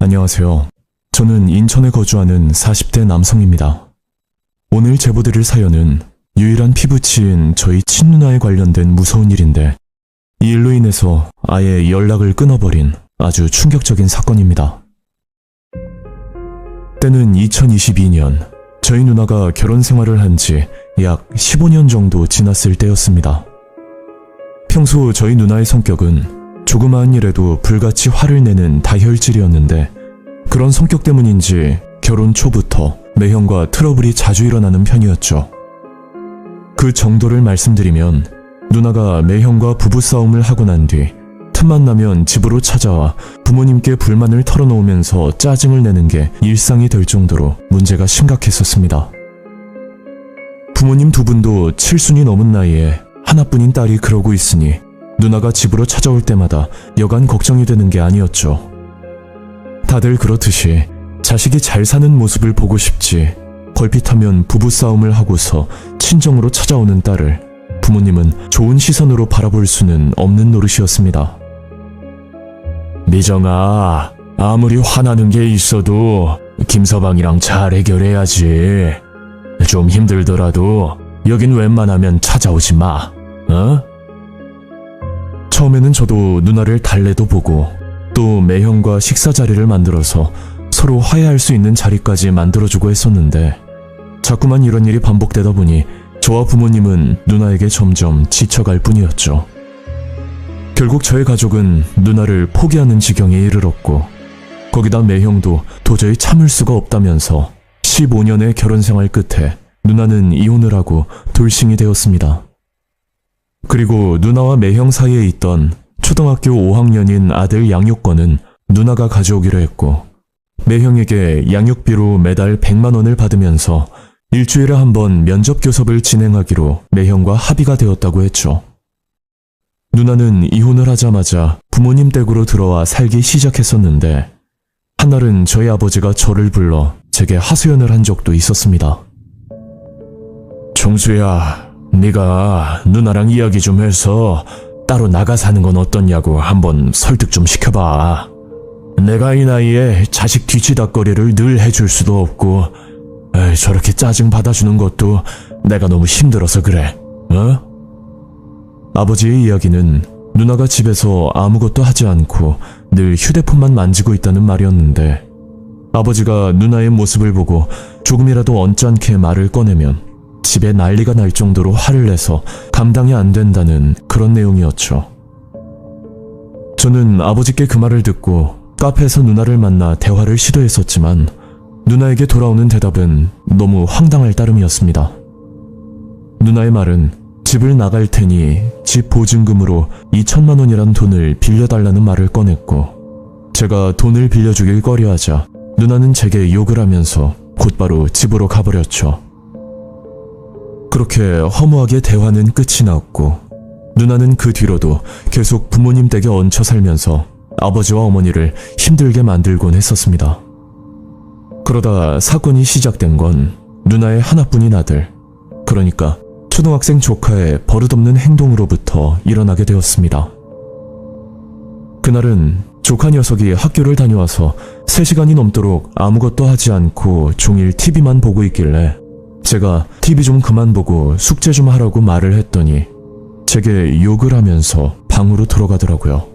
안녕하세요. 저는 인천에 거주하는 40대 남성입니다. 오늘 제보드릴 사연은 유일한 피부치인 저희 친누나에 관련된 무서운 일인데, 이 일로 인해서 아예 연락을 끊어버린 아주 충격적인 사건입니다. 때는 2022년, 저희 누나가 결혼 생활을 한 지 약 15년 정도 지났을 때였습니다. 평소 저희 누나의 성격은 조그마한 일에도 불같이 화를 내는 다혈질이었는데, 그런 성격 때문인지 결혼 초부터 매형과 트러블이 자주 일어나는 편이었죠. 그 정도를 말씀드리면, 누나가 매형과 부부싸움을 하고 난 뒤 틈만 나면 집으로 찾아와 부모님께 불만을 털어놓으면서 짜증을 내는 게 일상이 될 정도로 문제가 심각했었습니다. 부모님 두 분도 칠순이 넘은 나이에 하나뿐인 딸이 그러고 있으니 누나가 집으로 찾아올 때마다 여간 걱정이 되는 게 아니었죠. 다들 그렇듯이 자식이 잘 사는 모습을 보고 싶지, 걸핏하면 부부싸움을 하고서 친정으로 찾아오는 딸을 부모님은 좋은 시선으로 바라볼 수는 없는 노릇이었습니다. 미정아, 아무리 화나는 게 있어도 김서방이랑 잘 해결해야지. 좀 힘들더라도 여긴 웬만하면 찾아오지 마, 어? 처음에는 저도 누나를 달래도 보고 또 매형과 식사 자리를 만들어서 서로 화해할 수 있는 자리까지 만들어주고 했었는데, 자꾸만 이런 일이 반복되다 보니 저와 부모님은 누나에게 점점 지쳐갈 뿐이었죠. 결국 저희 가족은 누나를 포기하는 지경에 이르렀고, 거기다 매형도 도저히 참을 수가 없다면서 15년의 결혼 생활 끝에 누나는 이혼을 하고 돌싱이 되었습니다. 그리고 누나와 매형 사이에 있던 초등학교 5학년인 아들 양육권은 누나가 가져오기로 했고, 매형에게 양육비로 매달 100만 원을 받으면서 일주일에 한 번 면접 교섭을 진행하기로 매형과 합의가 되었다고 했죠. 누나는 이혼을 하자마자 부모님 댁으로 들어와 살기 시작했었는데, 한날은 저희 아버지가 저를 불러 제게 하소연을 한 적도 있었습니다. 종수야, 네가 누나랑 이야기 좀 해서 따로 나가 사는 건 어떻냐고 한번 설득 좀 시켜봐. 내가 이 나이에 자식 뒤치다꺼리를 늘 해줄 수도 없고, 저렇게 짜증 받아주는 것도 내가 너무 힘들어서 그래, 어? 아버지의 이야기는 누나가 집에서 아무것도 하지 않고 늘 휴대폰만 만지고 있다는 말이었는데, 아버지가 누나의 모습을 보고 조금이라도 언짢게 말을 꺼내면 집에 난리가 날 정도로 화를 내서 감당이 안 된다는 그런 내용이었죠. 저는 아버지께 그 말을 듣고 카페에서 누나를 만나 대화를 시도했었지만, 누나에게 돌아오는 대답은 너무 황당할 따름이었습니다. 누나의 말은 집을 나갈 테니 집 보증금으로 2천만 원이란 돈을 빌려달라는 말을 꺼냈고, 제가 돈을 빌려주길 꺼려하자 누나는 제게 욕을 하면서 곧바로 집으로 가버렸죠. 그렇게 허무하게 대화는 끝이 났고, 누나는 그 뒤로도 계속 부모님 댁에 얹혀 살면서 아버지와 어머니를 힘들게 만들곤 했었습니다. 그러다 사건이 시작된 건 누나의 하나뿐인 아들, 그러니까 초등학생 조카의 버릇없는 행동으로부터 일어나게 되었습니다. 그날은 조카 녀석이 학교를 다녀와서 3시간이 넘도록 아무것도 하지 않고 종일 TV만 보고 있길래 제가 TV 좀 그만 보고 숙제 좀 하라고 말을 했더니 제게 욕을 하면서 방으로 들어가더라고요.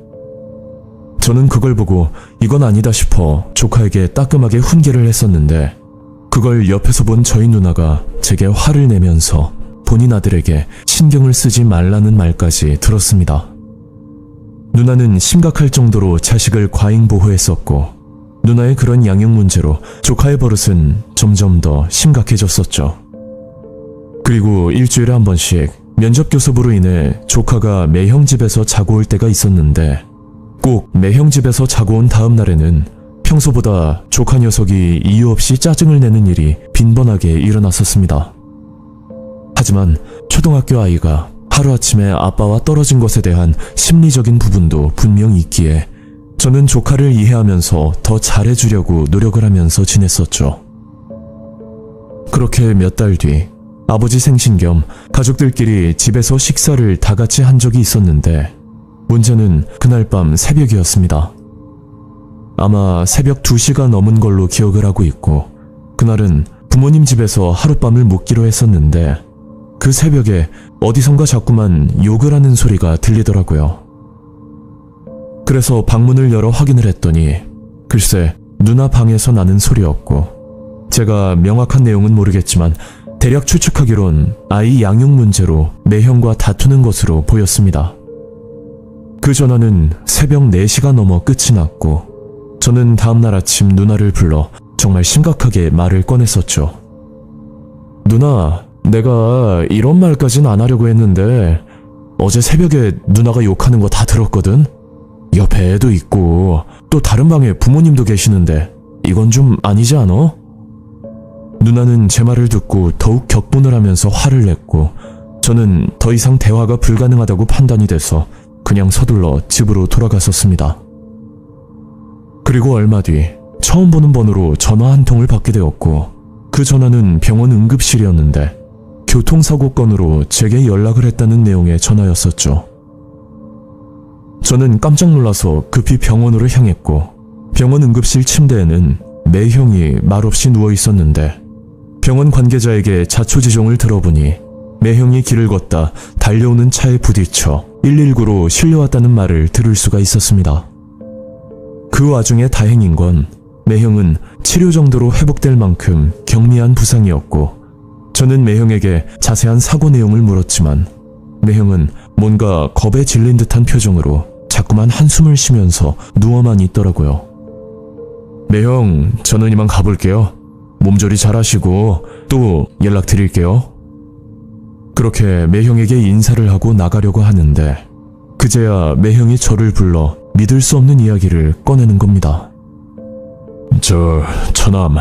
저는 그걸 보고 이건 아니다 싶어 조카에게 따끔하게 훈계를 했었는데, 그걸 옆에서 본 저희 누나가 제게 화를 내면서 본인 아들에게 신경을 쓰지 말라는 말까지 들었습니다. 누나는 심각할 정도로 자식을 과잉 보호했었고, 누나의 그런 양육 문제로 조카의 버릇은 점점 더 심각해졌었죠. 그리고 일주일에 한 번씩 면접 교섭으로 인해 조카가 매형 집에서 자고 올 때가 있었는데, 꼭 매형 집에서 자고 온 다음 날에는 평소보다 조카 녀석이 이유 없이 짜증을 내는 일이 빈번하게 일어났었습니다. 하지만 초등학교 아이가 하루아침에 아빠와 떨어진 것에 대한 심리적인 부분도 분명히 있기에 저는 조카를 이해하면서 더 잘해주려고 노력을 하면서 지냈었죠. 그렇게 몇 달 뒤 아버지 생신 겸 가족들끼리 집에서 식사를 다 같이 한 적이 있었는데, 문제는 그날 밤 새벽이었습니다. 아마 새벽 2시가 넘은 걸로 기억을 하고 있고, 그날은 부모님 집에서 하룻밤을 묵기로 했었는데, 그 새벽에 어디선가 자꾸만 욕을 하는 소리가 들리더라고요. 그래서 방문을 열어 확인을 했더니 글쎄 누나 방에서 나는 소리였고, 제가 명확한 내용은 모르겠지만 대략 추측하기론 아이 양육 문제로 매형과 다투는 것으로 보였습니다. 그 전화는 새벽 4시가 넘어 끝이 났고, 저는 다음날 아침 누나를 불러 정말 심각하게 말을 꺼냈었죠. 누나, 내가 이런 말까진 안 하려고 했는데 어제 새벽에 누나가 욕하는 거 다 들었거든? 옆에 애도 있고 또 다른 방에 부모님도 계시는데 이건 좀 아니지 않아? 누나는 제 말을 듣고 더욱 격분을 하면서 화를 냈고, 저는 더 이상 대화가 불가능하다고 판단이 돼서 그냥 서둘러 집으로 돌아갔었습니다. 그리고 얼마 뒤 처음 보는 번호로 전화 한 통을 받게 되었고, 그 전화는 병원 응급실이었는데 교통사고 건으로 제게 연락을 했다는 내용의 전화였었죠. 저는 깜짝 놀라서 급히 병원으로 향했고, 병원 응급실 침대에는 매형이 말없이 누워 있었는데, 병원 관계자에게 자초지종을 들어보니 매형이 길을 걷다 달려오는 차에 부딪혀 119로 실려왔다는 말을 들을 수가 있었습니다. 그 와중에 다행인 건 매형은 치료 정도로 회복될 만큼 경미한 부상이었고, 저는 매형에게 자세한 사고 내용을 물었지만 매형은 뭔가 겁에 질린 듯한 표정으로 자꾸만 한숨을 쉬면서 누워만 있더라고요. 매형, 저는 이만 가볼게요. 몸조리 잘하시고 또 연락드릴게요. 그렇게 매형에게 인사를 하고 나가려고 하는데, 그제야 매형이 저를 불러 믿을 수 없는 이야기를 꺼내는 겁니다. 처남,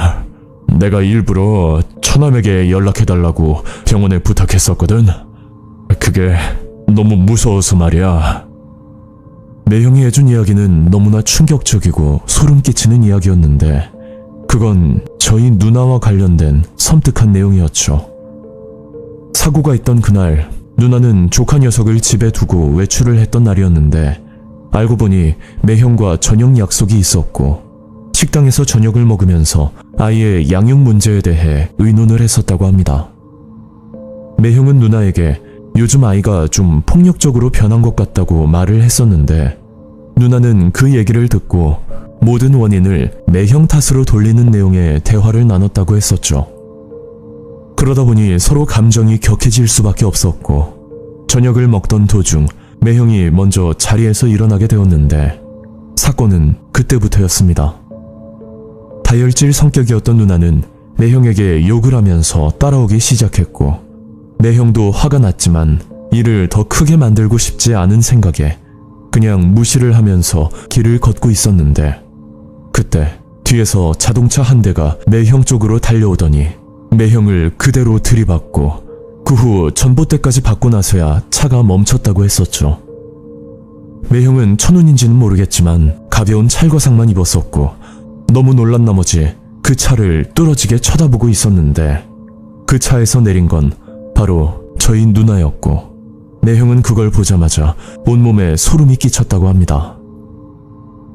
내가 일부러 처남에게 연락해달라고 병원에 부탁했었거든. 그게 너무 무서워서 말이야. 매형이 해준 이야기는 너무나 충격적이고 소름 끼치는 이야기였는데, 그건 저희 누나와 관련된 섬뜩한 내용이었죠. 사고가 있던 그날, 누나는 조카 녀석을 집에 두고 외출을 했던 날이었는데, 알고 보니 매형과 저녁 약속이 있었고, 식당에서 저녁을 먹으면서 아이의 양육 문제에 대해 의논을 했었다고 합니다. 매형은 누나에게 요즘 아이가 좀 폭력적으로 변한 것 같다고 말을 했었는데, 누나는 그 얘기를 듣고 모든 원인을 매형 탓으로 돌리는 내용의 대화를 나눴다고 했었죠. 그러다 보니 서로 감정이 격해질 수밖에 없었고, 저녁을 먹던 도중 매형이 먼저 자리에서 일어나게 되었는데, 사건은 그때부터였습니다. 다혈질 성격이었던 누나는 매형에게 욕을 하면서 따라오기 시작했고, 매형도 화가 났지만 이를 더 크게 만들고 싶지 않은 생각에 그냥 무시를 하면서 길을 걷고 있었는데, 그때 뒤에서 자동차 한 대가 매형 쪽으로 달려오더니 매형을 그대로 들이받고, 그 후 전봇대까지 받고 나서야 차가 멈췄다고 했었죠. 매형은 천운인지는 모르겠지만 가벼운 찰거상만 입었었고, 너무 놀란 나머지 그 차를 뚫어지게 쳐다보고 있었는데, 그 차에서 내린 건 바로 저희 누나였고, 매형은 그걸 보자마자 온몸에 소름이 끼쳤다고 합니다.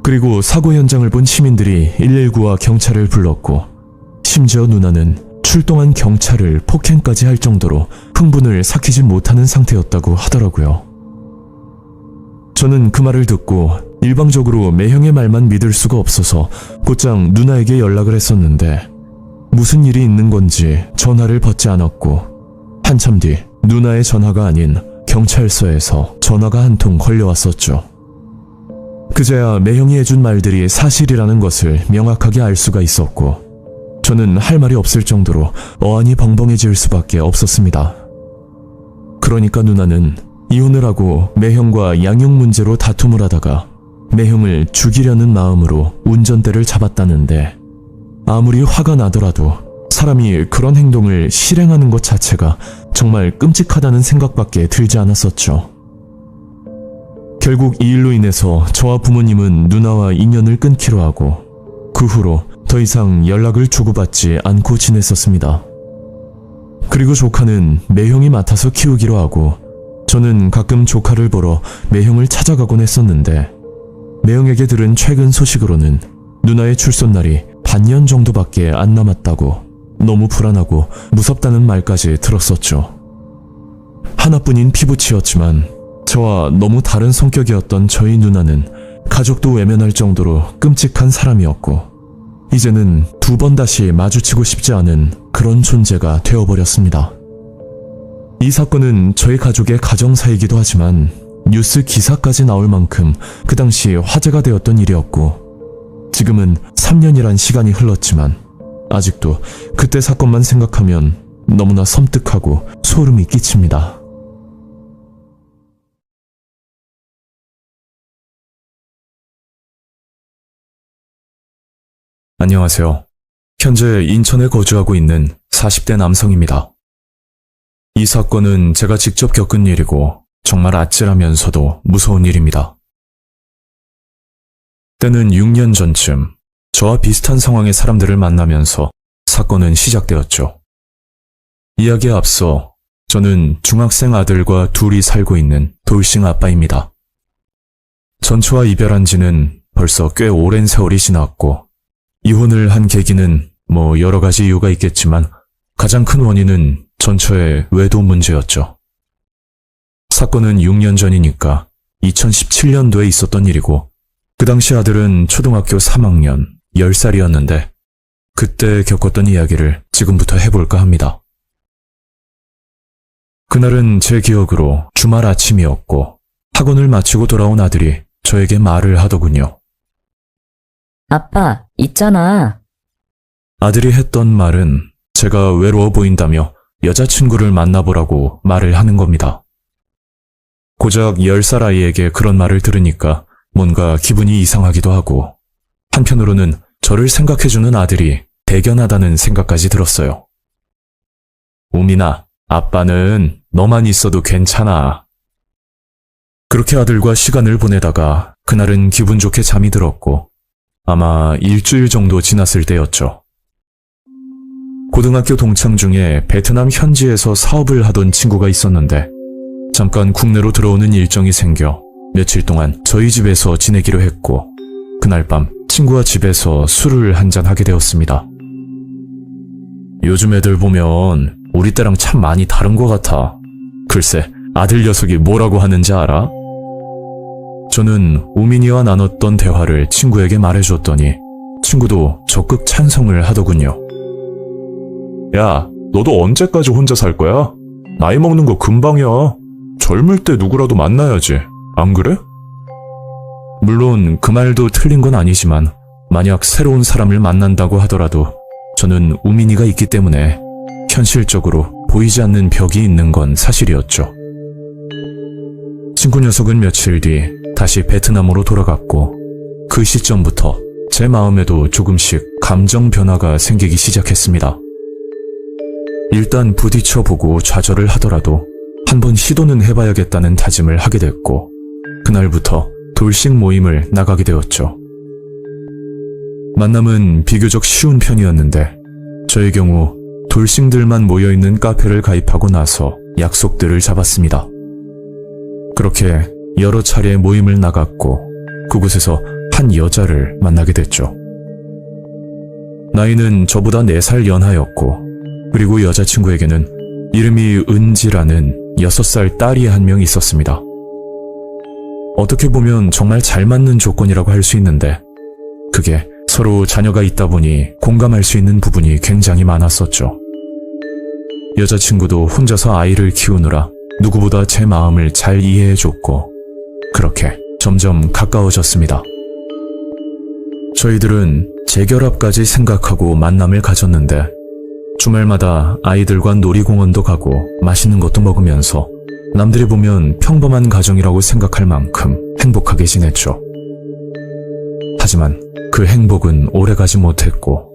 그리고 사고 현장을 본 시민들이 119와 경찰을 불렀고, 심지어 누나는 출동한 경찰을 폭행까지 할 정도로 흥분을 삭히지 못하는 상태였다고 하더라고요. 저는 그 말을 듣고 일방적으로 매형의 말만 믿을 수가 없어서 곧장 누나에게 연락을 했었는데, 무슨 일이 있는 건지 전화를 받지 않았고, 한참 뒤 누나의 전화가 아닌 경찰서에서 전화가 한 통 걸려왔었죠. 그제야 매형이 해준 말들이 사실이라는 것을 명확하게 알 수가 있었고, 저는 할 말이 없을 정도로 어안이 벙벙해질 수밖에 없었습니다. 그러니까 누나는 이혼을 하고 매형과 양육 문제로 다툼을 하다가 매형을 죽이려는 마음으로 운전대를 잡았다는데, 아무리 화가 나더라도 사람이 그런 행동을 실행하는 것 자체가 정말 끔찍하다는 생각밖에 들지 않았었죠. 결국 이 일로 인해서 저와 부모님은 누나와 인연을 끊기로 하고, 그 후로 더 이상 연락을 주고받지 않고 지냈었습니다. 그리고 조카는 매형이 맡아서 키우기로 하고, 저는 가끔 조카를 보러 매형을 찾아가곤 했었는데, 매형에게 들은 최근 소식으로는 누나의 출손날이 반년 정도밖에 안 남았다고 너무 불안하고 무섭다는 말까지 들었었죠. 하나뿐인 피부치였지만 저와 너무 다른 성격이었던 저희 누나는 가족도 외면할 정도로 끔찍한 사람이었고 이제는 두 번 다시 마주치고 싶지 않은 그런 존재가 되어버렸습니다. 이 사건은 저희 가족의 가정사이기도 하지만 뉴스 기사까지 나올 만큼 그 당시 화제가 되었던 일이었고 지금은 3년이란 시간이 흘렀지만 아직도 그때 사건만 생각하면 너무나 섬뜩하고 소름이 끼칩니다. 안녕하세요. 현재 인천에 거주하고 있는 40대 남성입니다. 이 사건은 제가 직접 겪은 일이고 정말 아찔하면서도 무서운 일입니다. 때는 6년 전쯤 저와 비슷한 상황의 사람들을 만나면서 사건은 시작되었죠. 이야기에 앞서 저는 중학생 아들과 둘이 살고 있는 돌싱 아빠입니다. 전처와 이별한 지는 벌써 꽤 오랜 세월이 지났고 이혼을 한 계기는 여러 가지 이유가 있겠지만 가장 큰 원인은 전처의 외도 문제였죠. 사건은 6년 전이니까 2017년도에 있었던 일이고 그 당시 아들은 초등학교 3학년 10살이었는데 그때 겪었던 이야기를 지금부터 해볼까 합니다. 그날은 제 기억으로 주말 아침이었고 학원을 마치고 돌아온 아들이 저에게 말을 하더군요. 아빠, 있잖아. 아들이 했던 말은 제가 외로워 보인다며 여자친구를 만나보라고 말을 하는 겁니다. 고작 10살 아이에게 그런 말을 들으니까 뭔가 기분이 이상하기도 하고 한편으로는 저를 생각해주는 아들이 대견하다는 생각까지 들었어요. 우민아, 아빠는 너만 있어도 괜찮아. 그렇게 아들과 시간을 보내다가 그날은 기분 좋게 잠이 들었고 아마 일주일 정도 지났을 때였죠. 고등학교 동창 중에 베트남 현지에서 사업을 하던 친구가 있었는데 잠깐 국내로 들어오는 일정이 생겨 며칠 동안 저희 집에서 지내기로 했고 그날 밤 친구와 집에서 술을 한잔 하게 되었습니다. 요즘 애들 보면 우리 때랑 참 많이 다른 것 같아. 글쎄, 아들 녀석이 뭐라고 하는지 알아? 저는 우민이와 나눴던 대화를 친구에게 말해줬더니 친구도 적극 찬성을 하더군요. 야, 너도 언제까지 혼자 살 거야? 나이 먹는 거 금방이야. 젊을 때 누구라도 만나야지. 안 그래? 물론 그 말도 틀린 건 아니지만 만약 새로운 사람을 만난다고 하더라도 저는 우민이가 있기 때문에 현실적으로 보이지 않는 벽이 있는 건 사실이었죠. 친구 녀석은 며칠 뒤 다시 베트남으로 돌아갔고 그 시점부터 제 마음에도 조금씩 감정 변화가 생기기 시작했습니다. 일단 부딪혀보고 좌절을 하더라도 한번 시도는 해봐야겠다는 다짐을 하게 됐고 그날부터 돌싱 모임을 나가게 되었죠. 만남은 비교적 쉬운 편이었는데 저의 경우 돌싱들만 모여있는 카페를 가입하고 나서 약속들을 잡았습니다. 그렇게 여러 차례 모임을 나갔고 그곳에서 한 여자를 만나게 됐죠. 나이는 저보다 4살 연하였고 그리고 여자친구에게는 이름이 은지라는 6살 딸이 한 명 있었습니다. 어떻게 보면 정말 잘 맞는 조건이라고 할 수 있는데 그게 서로 자녀가 있다 보니 공감할 수 있는 부분이 굉장히 많았었죠. 여자친구도 혼자서 아이를 키우느라 누구보다 제 마음을 잘 이해해줬고 그렇게 점점 가까워졌습니다. 저희들은 재결합까지 생각하고 만남을 가졌는데 주말마다 아이들과 놀이공원도 가고 맛있는 것도 먹으면서 남들이 보면 평범한 가정이라고 생각할 만큼 행복하게 지냈죠. 하지만 그 행복은 오래가지 못했고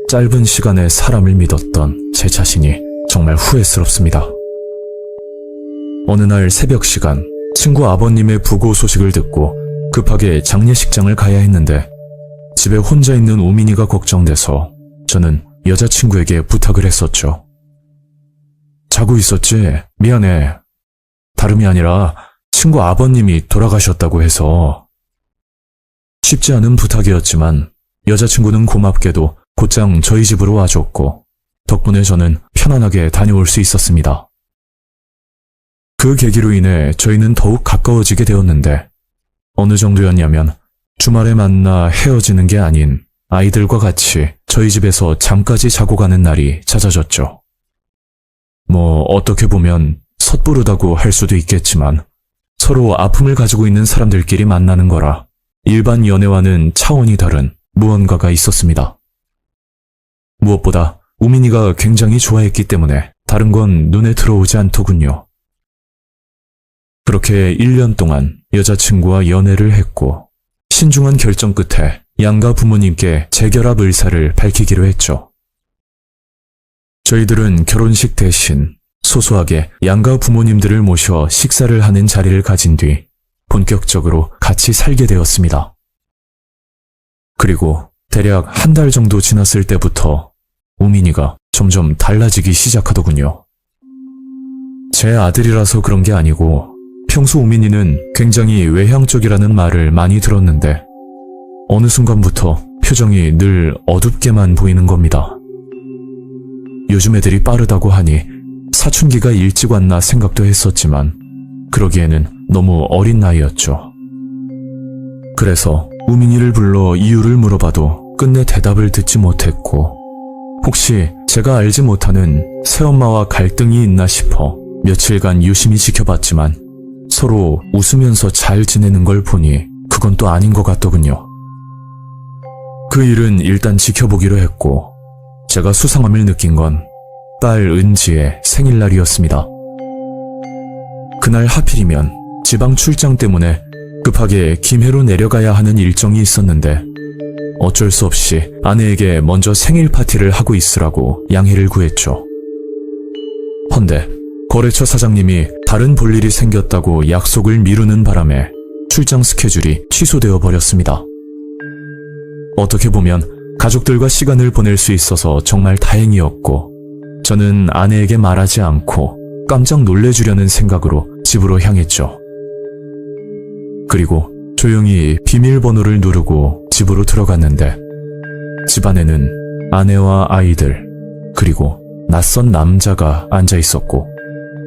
짧은 시간에 사람을 믿었던 제 자신이 정말 후회스럽습니다. 어느 날 새벽 시간 친구 아버님의 부고 소식을 듣고 급하게 장례식장을 가야 했는데 집에 혼자 있는 우민이가 걱정돼서 저는 여자친구에게 부탁을 했었죠. 자고 있었지? 미안해. 다름이 아니라 친구 아버님이 돌아가셨다고 해서. 쉽지 않은 부탁이었지만 여자친구는 고맙게도 곧장 저희 집으로 와줬고, 덕분에 저는 편안하게 다녀올 수 있었습니다. 그 계기로 인해 저희는 더욱 가까워지게 되었는데, 어느 정도였냐면 주말에 만나 헤어지는 게 아닌 아이들과 같이 저희 집에서 잠까지 자고 가는 날이 잦아졌죠. 어떻게 보면 섣부르다고 할 수도 있겠지만 서로 아픔을 가지고 있는 사람들끼리 만나는 거라 일반 연애와는 차원이 다른 무언가가 있었습니다. 무엇보다 우민이가 굉장히 좋아했기 때문에 다른 건 눈에 들어오지 않더군요. 그렇게 1년 동안 여자친구와 연애를 했고 신중한 결정 끝에 양가 부모님께 재결합 의사를 밝히기로 했죠. 저희들은 결혼식 대신 소소하게 양가 부모님들을 모셔 식사를 하는 자리를 가진 뒤 본격적으로 같이 살게 되었습니다. 그리고 대략 한 달 정도 지났을 때부터 우민이가 점점 달라지기 시작하더군요. 제 아들이라서 그런 게 아니고 평소 우민이는 굉장히 외향적이라는 말을 많이 들었는데 어느 순간부터 표정이 늘 어둡게만 보이는 겁니다. 요즘 애들이 빠르다고 하니 사춘기가 일찍 왔나 생각도 했었지만 그러기에는 너무 어린 나이였죠. 그래서 우민이를 불러 이유를 물어봐도 끝내 대답을 듣지 못했고 혹시 제가 알지 못하는 새엄마와 갈등이 있나 싶어 며칠간 유심히 지켜봤지만 서로 웃으면서 잘 지내는 걸 보니 그건 또 아닌 것 같더군요. 그 일은 일단 지켜보기로 했고 제가 수상함을 느낀 건 딸 은지의 생일날이었습니다. 그날 하필이면 지방 출장 때문에 급하게 김해로 내려가야 하는 일정이 있었는데 어쩔 수 없이 아내에게 먼저 생일 파티를 하고 있으라고 양해를 구했죠. 헌데 거래처 사장님이 다른 볼일이 생겼다고 약속을 미루는 바람에 출장 스케줄이 취소되어 버렸습니다. 어떻게 보면 가족들과 시간을 보낼 수 있어서 정말 다행이었고 저는 아내에게 말하지 않고 깜짝 놀래주려는 생각으로 집으로 향했죠. 그리고 조용히 비밀번호를 누르고 집으로 들어갔는데 집안에는 아내와 아이들 그리고 낯선 남자가 앉아 있었고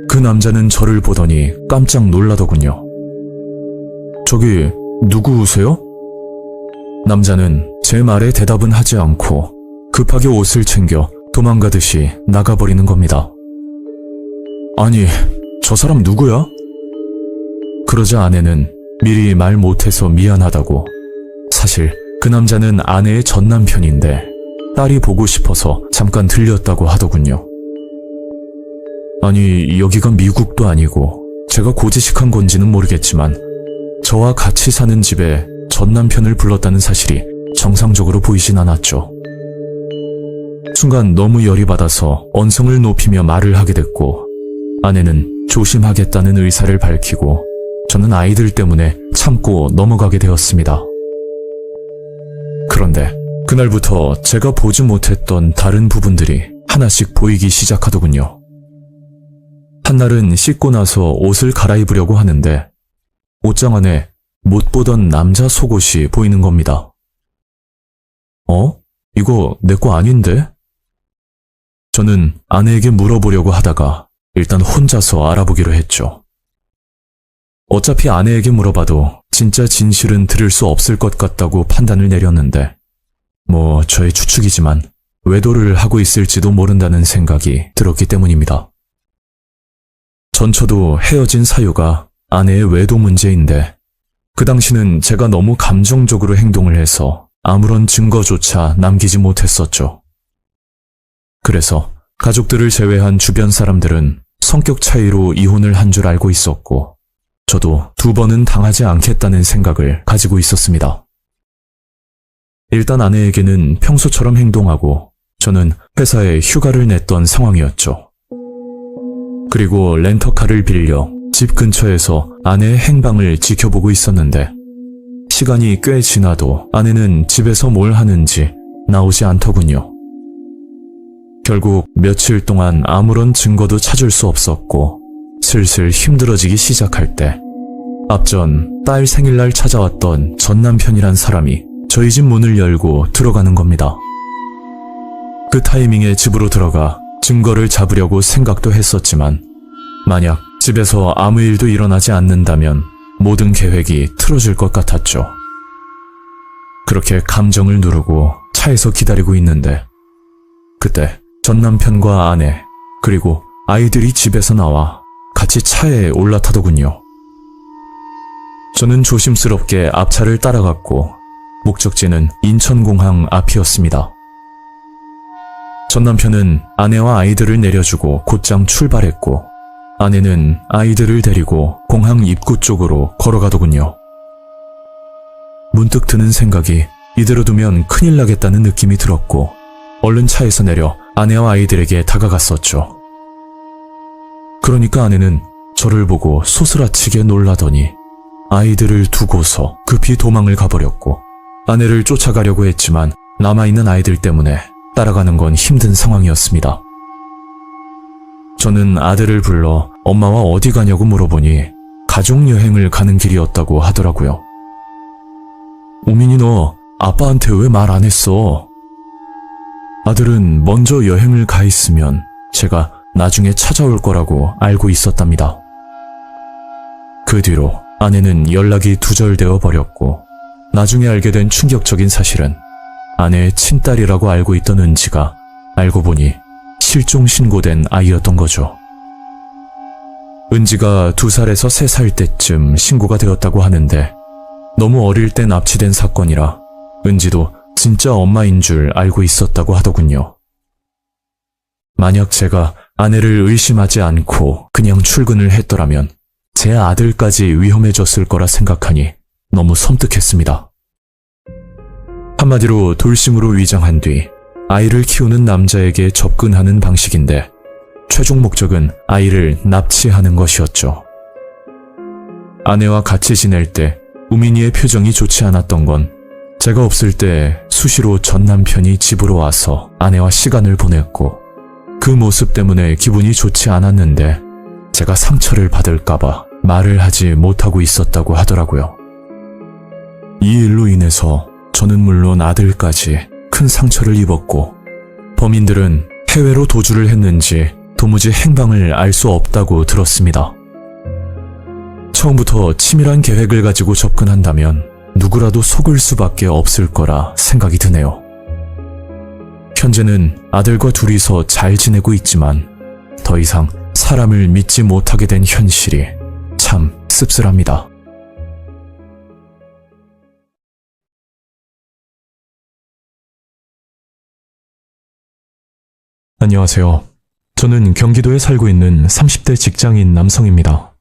그 남자는 저를 보더니 깜짝 놀라더군요. 저기 누구세요? 남자는 제 말에 대답은 하지 않고 급하게 옷을 챙겨 도망가듯이 나가버리는 겁니다. 아니, 저 사람 누구야? 그러자 아내는 미리 말 못해서 미안하다고 사실 그 남자는 아내의 전남편인데 딸이 보고 싶어서 잠깐 들렸다고 하더군요. 아니, 여기가 미국도 아니고 제가 고지식한 건지는 모르겠지만 저와 같이 사는 집에 전남편을 불렀다는 사실이 정상적으로 보이진 않았죠. 순간 너무 열이 받아서 언성을 높이며 말을 하게 됐고 아내는 조심하겠다는 의사를 밝히고 저는 아이들 때문에 참고 넘어가게 되었습니다. 그런데 그날부터 제가 보지 못했던 다른 부분들이 하나씩 보이기 시작하더군요. 한날은 씻고 나서 옷을 갈아입으려고 하는데 옷장 안에 못 보던 남자 속옷이 보이는 겁니다. 이거 내 거 아닌데? 저는 아내에게 물어보려고 하다가 일단 혼자서 알아보기로 했죠. 어차피 아내에게 물어봐도 진짜 진실은 들을 수 없을 것 같다고 판단을 내렸는데 저의 추측이지만 외도를 하고 있을지도 모른다는 생각이 들었기 때문입니다. 전처도 헤어진 사유가 아내의 외도 문제인데 그 당시는 제가 너무 감정적으로 행동을 해서 아무런 증거조차 남기지 못했었죠. 그래서 가족들을 제외한 주변 사람들은 성격 차이로 이혼을 한 줄 알고 있었고 저도 2번은 당하지 않겠다는 생각을 가지고 있었습니다. 일단 아내에게는 평소처럼 행동하고 저는 회사에 휴가를 냈던 상황이었죠. 그리고 렌터카를 빌려 집 근처에서 아내의 행방을 지켜보고 있었는데 시간이 꽤 지나도 아내는 집에서 뭘 하는지 나오지 않더군요. 결국 며칠 동안 아무런 증거도 찾을 수 없었고 슬슬 힘들어지기 시작할 때 앞전 딸 생일날 찾아왔던 전남편이란 사람이 저희 집 문을 열고 들어가는 겁니다. 그 타이밍에 집으로 들어가 증거를 잡으려고 생각도 했었지만 만약 집에서 아무 일도 일어나지 않는다면 모든 계획이 틀어질 것 같았죠. 그렇게 감정을 누르고 차에서 기다리고 있는데 그때 전 남편과 아내 그리고 아이들이 집에서 나와 같이 차에 올라타더군요. 저는 조심스럽게 앞차를 따라갔고 목적지는 인천공항 앞이었습니다. 전 남편은 아내와 아이들을 내려주고 곧장 출발했고 아내는 아이들을 데리고 공항 입구 쪽으로 걸어가더군요. 문득 드는 생각이 이대로 두면 큰일 나겠다는 느낌이 들었고 얼른 차에서 내려 아내와 아이들에게 다가갔었죠. 그러니까 아내는 저를 보고 소스라치게 놀라더니 아이들을 두고서 급히 도망을 가버렸고 아내를 쫓아가려고 했지만 남아있는 아이들 때문에 따라가는 건 힘든 상황이었습니다. 저는 아들을 불러 엄마와 어디 가냐고 물어보니 가족여행을 가는 길이었다고 하더라고요. 우민이 너 아빠한테 왜 말 안 했어? 아들은 먼저 여행을 가 있으면 제가 나중에 찾아올 거라고 알고 있었답니다. 그 뒤로 아내는 연락이 두절되어 버렸고 나중에 알게 된 충격적인 사실은 아내의 친딸이라고 알고 있던 은지가 알고 보니 실종 신고된 아이였던 거죠. 은지가 2살에서 3살 때쯤 신고가 되었다고 하는데 너무 어릴 때 납치된 사건이라 은지도 진짜 엄마인 줄 알고 있었다고 하더군요. 만약 제가 아내를 의심하지 않고 그냥 출근을 했더라면 제 아들까지 위험해졌을 거라 생각하니 너무 섬뜩했습니다. 한마디로 돌싱으로 위장한 뒤 아이를 키우는 남자에게 접근하는 방식인데 최종 목적은 아이를 납치하는 것이었죠. 아내와 같이 지낼 때 우민이의 표정이 좋지 않았던 건 제가 없을 때 수시로 전 남편이 집으로 와서 아내와 시간을 보냈고 그 모습 때문에 기분이 좋지 않았는데 제가 상처를 받을까봐 말을 하지 못하고 있었다고 하더라고요. 이 일로 인해서 저는 물론 아들까지 큰 상처를 입었고 범인들은 해외로 도주를 했는지 도무지 행방을 알 수 없다고 들었습니다. 처음부터 치밀한 계획을 가지고 접근한다면 누구라도 속을 수밖에 없을 거라 생각이 드네요. 현재는 아들과 둘이서 잘 지내고 있지만 더 이상 사람을 믿지 못하게 된 현실이 참 씁쓸합니다. 안녕하세요. 저는 경기도에 살고 있는 30대 직장인 남성입니다.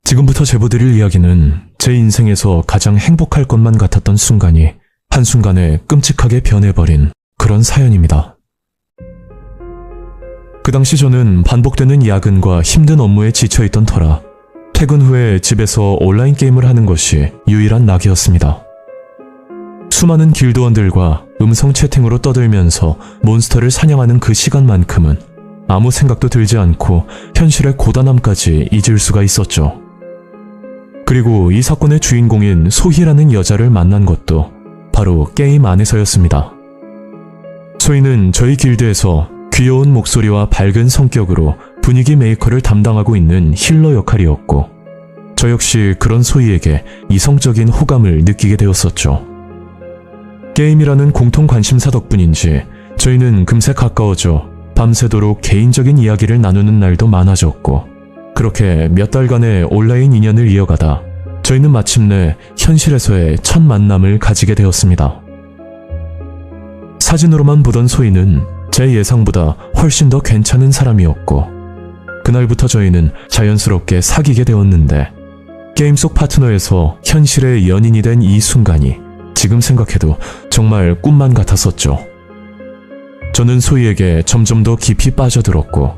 지금부터 제보드릴 이야기는 제 인생에서 가장 행복할 것만 같았던 순간이 한순간에 끔찍하게 변해버린 그런 사연입니다. 그 당시 저는 반복되는 야근과 힘든 업무에 지쳐있던 터라 퇴근 후에 집에서 온라인 게임을 하는 것이 유일한 낙이었습니다. 수많은 길드원들과 음성 채팅으로 떠들면서 몬스터를 사냥하는 그 시간만큼은 아무 생각도 들지 않고 현실의 고단함까지 잊을 수가 있었죠. 그리고 이 사건의 주인공인 소희라는 여자를 만난 것도 바로 게임 안에서였습니다. 소희는 저희 길드에서 귀여운 목소리와 밝은 성격으로 분위기 메이커를 담당하고 있는 힐러 역할이었고 저 역시 그런 소희에게 이성적인 호감을 느끼게 되었었죠. 게임이라는 공통 관심사 덕분인지 저희는 금세 가까워져 밤새도록 개인적인 이야기를 나누는 날도 많아졌고 그렇게 몇 달간의 온라인 인연을 이어가다 저희는 마침내 현실에서의 첫 만남을 가지게 되었습니다. 사진으로만 보던 소희는 제 예상보다 훨씬 더 괜찮은 사람이었고 그날부터 저희는 자연스럽게 사귀게 되었는데 게임 속 파트너에서 현실의 연인이 된 이 순간이 지금 생각해도 정말 꿈만 같았었죠. 저는 소희에게 점점 더 깊이 빠져들었고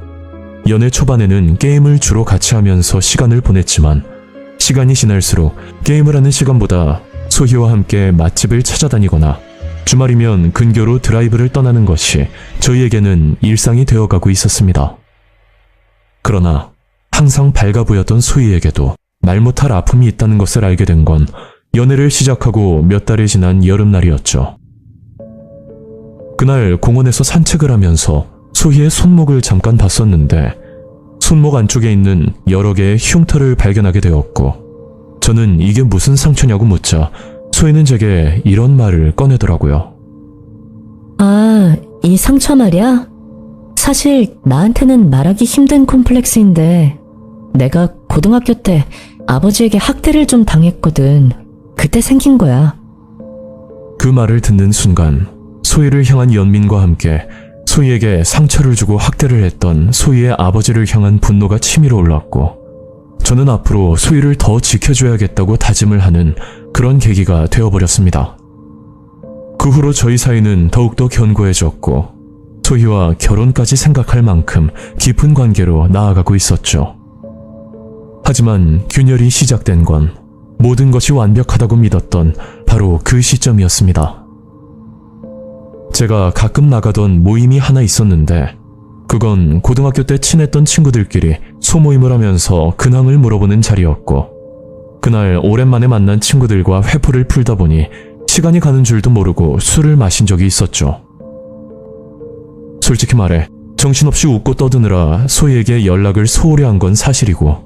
연애 초반에는 게임을 주로 같이 하면서 시간을 보냈지만 시간이 지날수록 게임을 하는 시간보다 소희와 함께 맛집을 찾아다니거나 주말이면 근교로 드라이브를 떠나는 것이 저희에게는 일상이 되어가고 있었습니다. 그러나 항상 밝아 보였던 소희에게도 말 못할 아픔이 있다는 것을 알게 된 건 연애를 시작하고 몇 달이 지난 여름날이었죠. 그날 공원에서 산책을 하면서 소희의 손목을 잠깐 봤었는데 손목 안쪽에 있는 여러 개의 흉터를 발견하게 되었고 저는 이게 무슨 상처냐고 묻자 소희는 제게 이런 말을 꺼내더라고요. 아, 이 상처 말이야? 사실 나한테는 말하기 힘든 콤플렉스인데 내가 고등학교 때 아버지에게 학대를 좀 당했거든. 그때 생긴 거야. 그 말을 듣는 순간 소희를 향한 연민과 함께 소희에게 상처를 주고 학대를 했던 소희의 아버지를 향한 분노가 치밀어 올랐고 저는 앞으로 소희를 더 지켜줘야겠다고 다짐을 하는 그런 계기가 되어버렸습니다. 그 후로 저희 사이는 더욱더 견고해졌고 소희와 결혼까지 생각할 만큼 깊은 관계로 나아가고 있었죠. 하지만 균열이 시작된 건 모든 것이 완벽하다고 믿었던 바로 그 시점이었습니다. 제가 가끔 나가던 모임이 하나 있었는데 그건 고등학교 때 친했던 친구들끼리 소모임을 하면서 근황을 물어보는 자리였고 그날 오랜만에 만난 친구들과 회포를 풀다 보니 시간이 가는 줄도 모르고 술을 마신 적이 있었죠. 솔직히 말해 정신없이 웃고 떠드느라 소희에게 연락을 소홀히 한 건 사실이고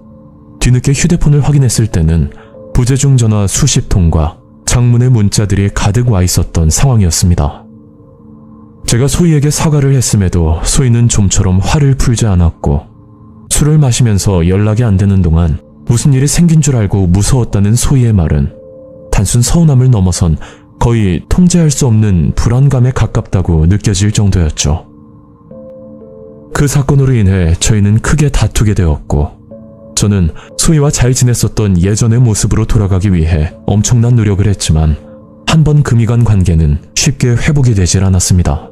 뒤늦게 휴대폰을 확인했을 때는 부재중 전화 수십 통과 장문의 문자들이 가득 와 있었던 상황이었습니다. 제가 소희에게 사과를 했음에도 소희는 좀처럼 화를 풀지 않았고 술을 마시면서 연락이 안 되는 동안 무슨 일이 생긴 줄 알고 무서웠다는 소희의 말은 단순 서운함을 넘어선 거의 통제할 수 없는 불안감에 가깝다고 느껴질 정도였죠. 그 사건으로 인해 저희는 크게 다투게 되었고 저는 소희와 잘 지냈었던 예전의 모습으로 돌아가기 위해 엄청난 노력을 했지만 한 번 금이 간 관계는 쉽게 회복이 되질 않았습니다.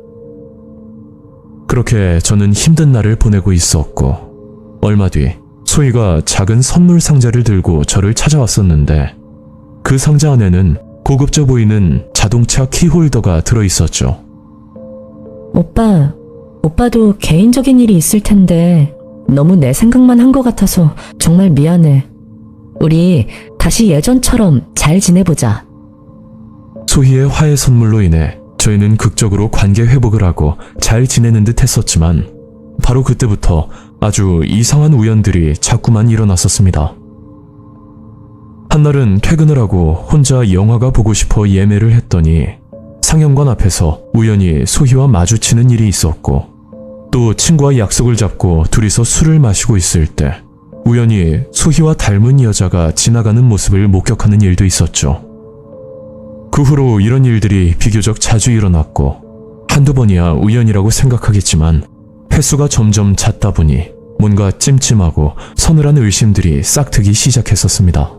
그렇게 저는 힘든 날을 보내고 있었고 얼마 뒤 소희가 작은 선물 상자를 들고 저를 찾아왔었는데 그 상자 안에는 고급져 보이는 자동차 키홀더가 들어있었죠. 오빠도 개인적인 일이 있을 텐데 너무 내 생각만 한 것 같아서 정말 미안해. 우리 다시 예전처럼 잘 지내보자. 소희의 화해 선물로 인해 저희는 극적으로 관계 회복을 하고 잘 지내는 듯 했었지만 바로 그때부터 아주 이상한 우연들이 자꾸만 일어났었습니다. 한날은 퇴근을 하고 혼자 영화가 보고 싶어 예매를 했더니 상영관 앞에서 우연히 소희와 마주치는 일이 있었고 또 친구와 약속을 잡고 둘이서 술을 마시고 있을 때 우연히 소희와 닮은 여자가 지나가는 모습을 목격하는 일도 있었죠. 그 후로 이런 일들이 비교적 자주 일어났고 한두 번이야 우연이라고 생각하겠지만 횟수가 점점 잦다 보니 뭔가 찜찜하고 서늘한 의심들이 싹트기 시작했었습니다.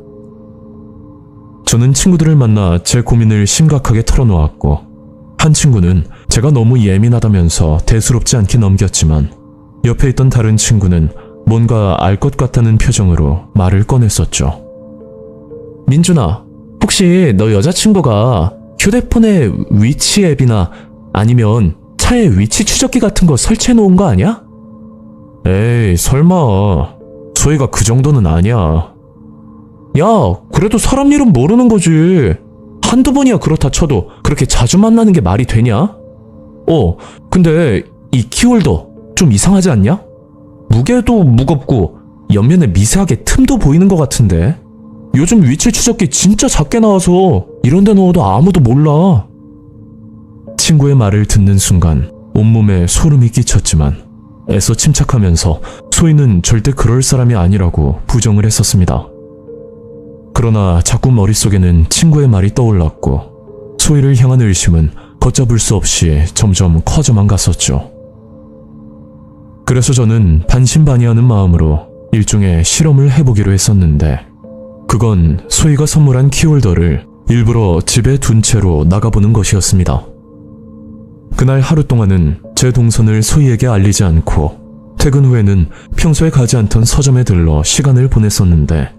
저는 친구들을 만나 제 고민을 심각하게 털어놓았고 한 친구는 제가 너무 예민하다면서 대수롭지 않게 넘겼지만 옆에 있던 다른 친구는 뭔가 알 것 같다는 표정으로 말을 꺼냈었죠. 민준아, 혹시 너 여자친구가 휴대폰에 위치 앱이나 아니면 차에 위치 추적기 같은 거 설치해 놓은 거 아니야? 에이, 설마. 소희가 그 정도는 아니야. 야, 그래도 사람 일은 모르는 거지. 한두 번이야 그렇다 쳐도 그렇게 자주 만나는 게 말이 되냐? 근데 이 키홀더 좀 이상하지 않냐? 무게도 무겁고 옆면에 미세하게 틈도 보이는 것 같은데 요즘 위치 추적기 진짜 작게 나와서 이런 데 넣어도 아무도 몰라. 친구의 말을 듣는 순간 온몸에 소름이 끼쳤지만 애써 침착하면서 소희는 절대 그럴 사람이 아니라고 부정을 했었습니다. 그러나 자꾸 머릿속에는 친구의 말이 떠올랐고 소희를 향한 의심은 걷잡을 수 없이 점점 커져만 갔었죠. 그래서 저는 반신반의하는 마음으로 일종의 실험을 해보기로 했었는데 그건 소희가 선물한 키홀더를 일부러 집에 둔 채로 나가보는 것이었습니다. 그날 하루 동안은 제 동선을 소희에게 알리지 않고 퇴근 후에는 평소에 가지 않던 서점에 들러 시간을 보냈었는데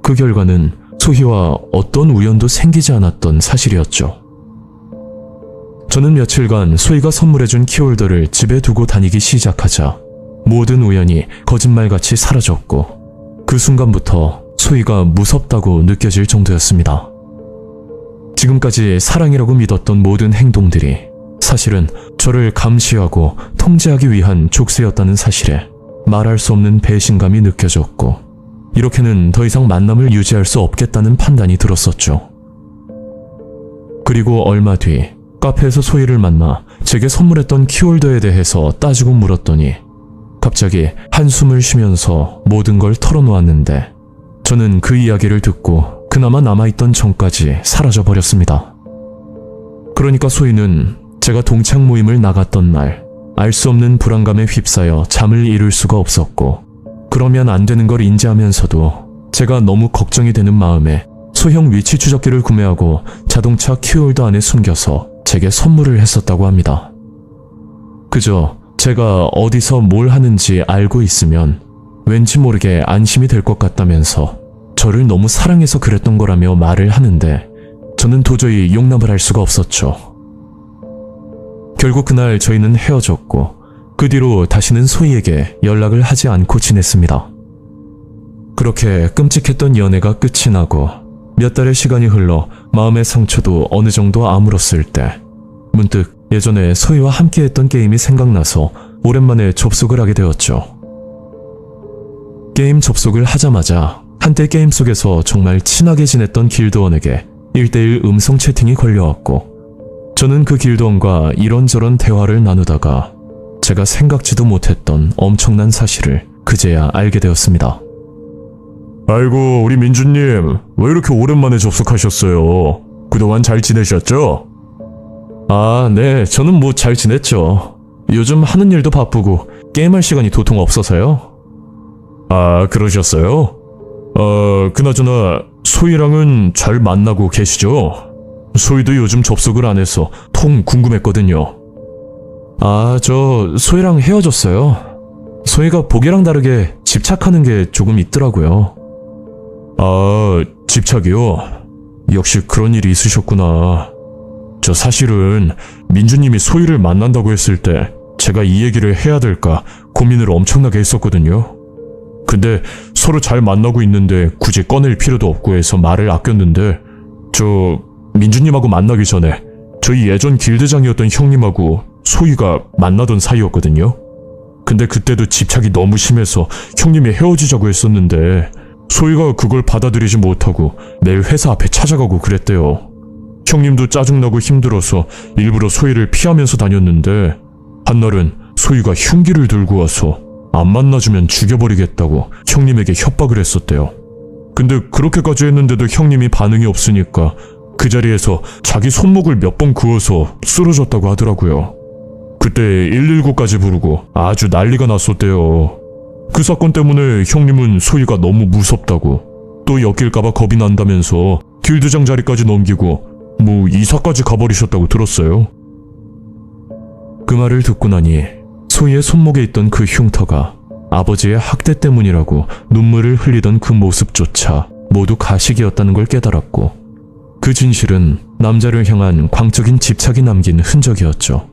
그 결과는 소희와 어떤 우연도 생기지 않았던 사실이었죠. 저는 며칠간 소희가 선물해준 키홀더를 집에 두고 다니기 시작하자 모든 우연이 거짓말같이 사라졌고 그 순간부터 소희가 무섭다고 느껴질 정도였습니다. 지금까지 사랑이라고 믿었던 모든 행동들이 사실은 저를 감시하고 통제하기 위한 족쇄였다는 사실에 말할 수 없는 배신감이 느껴졌고, 이렇게는 더 이상 만남을 유지할 수 없겠다는 판단이 들었었죠. 그리고 얼마 뒤 카페에서 소희를 만나 제게 선물했던 키홀더에 대해서 따지고 물었더니 갑자기 한숨을 쉬면서 모든 걸 털어놓았는데, 저는 그 이야기를 듣고 그나마 남아있던 정까지 사라져버렸습니다. 그러니까 소희는 제가 동창 모임을 나갔던 날 알 수 없는 불안감에 휩싸여 잠을 이룰 수가 없었고, 그러면 안 되는 걸 인지하면서도 제가 너무 걱정이 되는 마음에 소형 위치 추적기를 구매하고 자동차 키홀더 안에 숨겨서 제게 선물을 했었다고 합니다. 그저 제가 어디서 뭘 하는지 알고 있으면 왠지 모르게 안심이 될 것 같다면서 저를 너무 사랑해서 그랬던 거라며 말을 하는데, 저는 도저히 용납을 할 수가 없었죠. 결국 그날 저희는 헤어졌고, 그 뒤로 다시는 소희에게 연락을 하지 않고 지냈습니다. 그렇게 끔찍했던 연애가 끝이 나고 몇 달의 시간이 흘러 마음의 상처도 어느 정도 아물었을 때, 문득 예전에 소희와 함께했던 게임이 생각나서 오랜만에 접속을 하게 되었죠. 게임 접속을 하자마자 한때 게임 속에서 정말 친하게 지냈던 길드원에게 1대1 음성 채팅이 걸려왔고, 저는 그 길드원과 이런저런 대화를 나누다가 제가 생각지도 못했던 엄청난 사실을 그제야 알게 되었습니다. 아이고, 우리 민주님, 왜 이렇게 오랜만에 접속하셨어요? 그동안 잘 지내셨죠? 아, 네, 저는 뭐 잘 지냈죠. 요즘 하는 일도 바쁘고 게임할 시간이 도통 없어서요. 아, 그러셨어요? 그나저나 소희랑은 잘 만나고 계시죠? 소희도 요즘 접속을 안 해서 통 궁금했거든요. 아, 저 소희랑 헤어졌어요. 소희가 보기랑 다르게 집착하는 게 조금 있더라고요. 아, 집착이요? 역시 그런 일이 있으셨구나. 저 사실은 민주님이 소희를 만난다고 했을 때 제가 이 얘기를 해야 될까 고민을 엄청나게 했었거든요. 근데 서로 잘 만나고 있는데 굳이 꺼낼 필요도 없고 해서 말을 아꼈는데, 저 민주님하고 만나기 전에 저희 예전 길드장이었던 형님하고 소희가 만나던 사이였거든요. 근데 그때도 집착이 너무 심해서 형님이 헤어지자고 했었는데, 소희가 그걸 받아들이지 못하고 매일 회사 앞에 찾아가고 그랬대요. 형님도 짜증나고 힘들어서 일부러 소희를 피하면서 다녔는데, 한날은 소희가 흉기를 들고 와서 안 만나주면 죽여버리겠다고 형님에게 협박을 했었대요. 근데 그렇게까지 했는데도 형님이 반응이 없으니까 그 자리에서 자기 손목을 몇 번 그어서 쓰러졌다고 하더라고요. 그때 119까지 부르고 아주 난리가 났었대요. 그 사건 때문에 형님은 소희가 너무 무섭다고, 또 엮일까봐 겁이 난다면서 길드장 자리까지 넘기고 뭐 이사까지 가버리셨다고 들었어요. 그 말을 듣고 나니 소희의 손목에 있던 그 흉터가 아버지의 학대 때문이라고 눈물을 흘리던 그 모습조차 모두 가식이었다는 걸 깨달았고, 그 진실은 남자를 향한 광적인 집착이 남긴 흔적이었죠.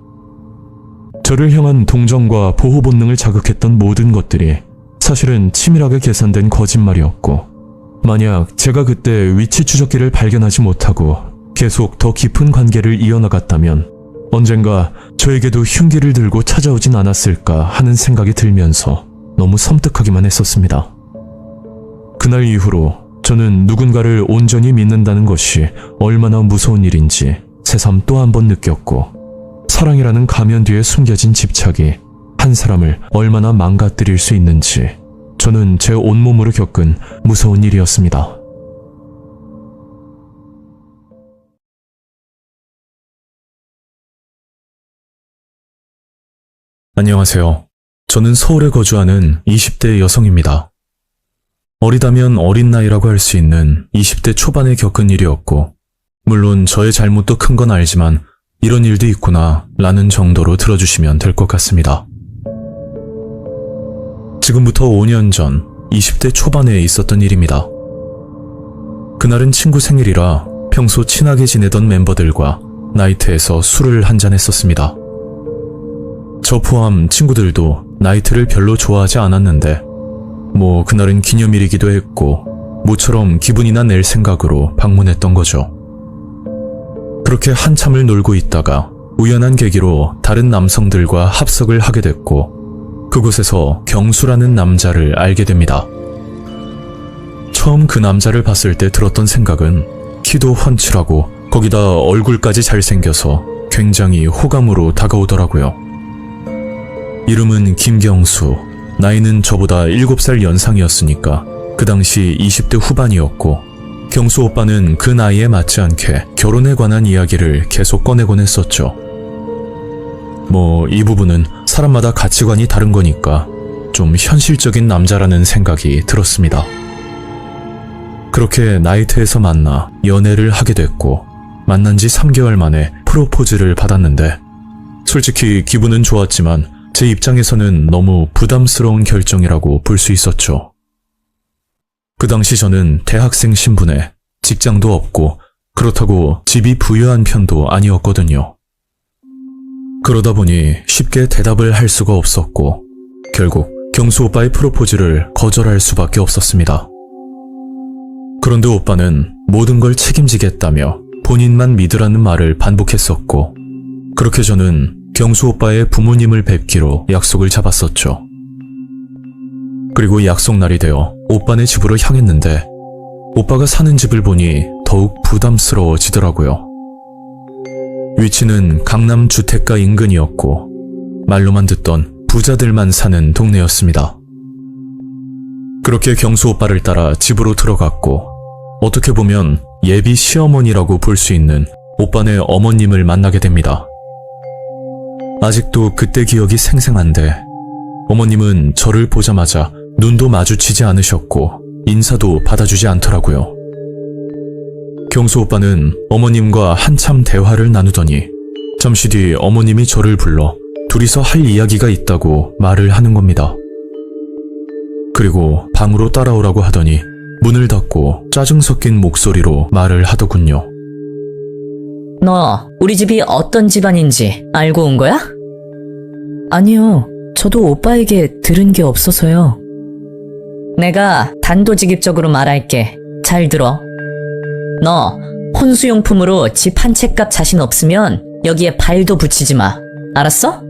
저를 향한 동정과 보호 본능을 자극했던 모든 것들이 사실은 치밀하게 계산된 거짓말이었고, 만약 제가 그때 위치 추적기를 발견하지 못하고 계속 더 깊은 관계를 이어나갔다면 언젠가 저에게도 흉기를 들고 찾아오진 않았을까 하는 생각이 들면서 너무 섬뜩하기만 했었습니다. 그날 이후로 저는 누군가를 온전히 믿는다는 것이 얼마나 무서운 일인지 새삼 또 한 번 느꼈고, 사랑이라는 가면 뒤에 숨겨진 집착이 한 사람을 얼마나 망가뜨릴 수 있는지 저는 제 온몸으로 겪은 무서운 일이었습니다. 안녕하세요. 저는 서울에 거주하는 20대 여성입니다. 어리다면 어린 나이라고 할 수 있는 20대 초반에 겪은 일이었고, 물론 저의 잘못도 큰 건 알지만 이런 일도 있구나 라는 정도로 들어주시면 될 것 같습니다. 지금부터 5년 전 20대 초반에 있었던 일입니다. 그날은 친구 생일이라 평소 친하게 지내던 멤버들과 나이트에서 술을 한잔 했었습니다. 저 포함 친구들도 나이트를 별로 좋아하지 않았는데, 뭐 그날은 기념일이기도 했고 모처럼 기분이나 낼 생각으로 방문했던 거죠. 그렇게 한참을 놀고 있다가 우연한 계기로 다른 남성들과 합석을 하게 됐고 그곳에서 경수라는 남자를 알게 됩니다. 처음 그 남자를 봤을 때 들었던 생각은 키도 훤칠하고 거기다 얼굴까지 잘생겨서 굉장히 호감으로 다가오더라고요. 이름은 김경수, 나이는 저보다 7살 연상이었으니까 그 당시 20대 후반이었고 경수 오빠는 그 나이에 맞지 않게 결혼에 관한 이야기를 계속 꺼내곤 했었죠. 이 부분은 사람마다 가치관이 다른 거니까 좀 현실적인 남자라는 생각이 들었습니다. 그렇게 나이트에서 만나 연애를 하게 됐고 만난 지 3개월 만에 프로포즈를 받았는데 솔직히 기분은 좋았지만 제 입장에서는 너무 부담스러운 결정이라고 볼 수 있었죠. 그 당시 저는 대학생 신분에 직장도 없고 그렇다고 집이 부유한 편도 아니었거든요. 그러다 보니 쉽게 대답을 할 수가 없었고 결국 경수 오빠의 프로포즈를 거절할 수밖에 없었습니다. 그런데 오빠는 모든 걸 책임지겠다며 본인만 믿으라는 말을 반복했었고 그렇게 저는 경수 오빠의 부모님을 뵙기로 약속을 잡았었죠. 그리고 약속 날이 되어 오빠네 집으로 향했는데 오빠가 사는 집을 보니 더욱 부담스러워지더라고요. 위치는 강남 주택가 인근이었고 말로만 듣던 부자들만 사는 동네였습니다. 그렇게 경수 오빠를 따라 집으로 들어갔고 어떻게 보면 예비 시어머니라고 볼 수 있는 오빠네 어머님을 만나게 됩니다. 아직도 그때 기억이 생생한데 어머님은 저를 보자마자 눈도 마주치지 않으셨고 인사도 받아주지 않더라고요. 경수 오빠는 어머님과 한참 대화를 나누더니 잠시 뒤 어머님이 저를 불러 둘이서 할 이야기가 있다고 말을 하는 겁니다. 그리고 방으로 따라오라고 하더니 문을 닫고 짜증 섞인 목소리로 말을 하더군요. 너 우리 집이 어떤 집안인지 알고 온 거야? 아니요. 저도 오빠에게 들은 게 없어서요. 내가 단도직입적으로 말할게. 잘 들어. 너 혼수용품으로 집 한 채 값 자신 없으면 여기에 발도 붙이지 마. 알았어?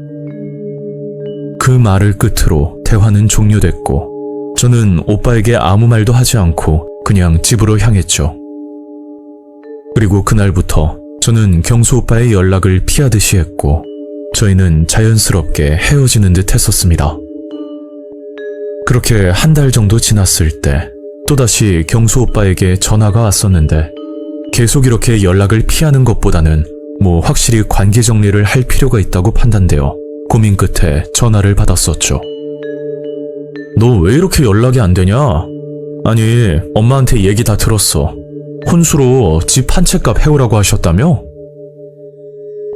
그 말을 끝으로 대화는 종료됐고 저는 오빠에게 아무 말도 하지 않고 그냥 집으로 향했죠. 그리고 그날부터 저는 경수 오빠의 연락을 피하듯이 했고 저희는 자연스럽게 헤어지는 듯 했었습니다. 그렇게 한 달 정도 지났을 때 또다시 경수 오빠에게 전화가 왔었는데 계속 이렇게 연락을 피하는 것보다는 확실히 관계 정리를 할 필요가 있다고 판단되어 고민 끝에 전화를 받았었죠. 너 왜 이렇게 연락이 안 되냐? 아니, 엄마한테 얘기 다 들었어. 혼수로 집 한 채 값 해오라고 하셨다며?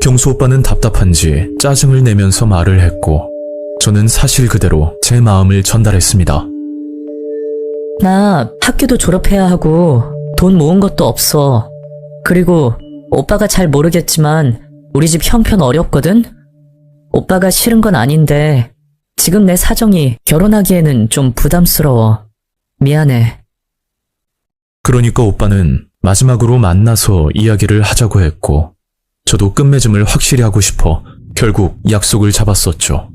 경수 오빠는 답답한지 짜증을 내면서 말을 했고 저는 사실 그대로 제 마음을 전달했습니다. 나 학교도 졸업해야 하고 돈 모은 것도 없어. 그리고 오빠가 잘 모르겠지만 우리 집 형편 어렵거든? 오빠가 싫은 건 아닌데 지금 내 사정이 결혼하기에는 좀 부담스러워. 미안해. 그러니까 오빠는 마지막으로 만나서 이야기를 하자고 했고 저도 끝맺음을 확실히 하고 싶어 결국 약속을 잡았었죠.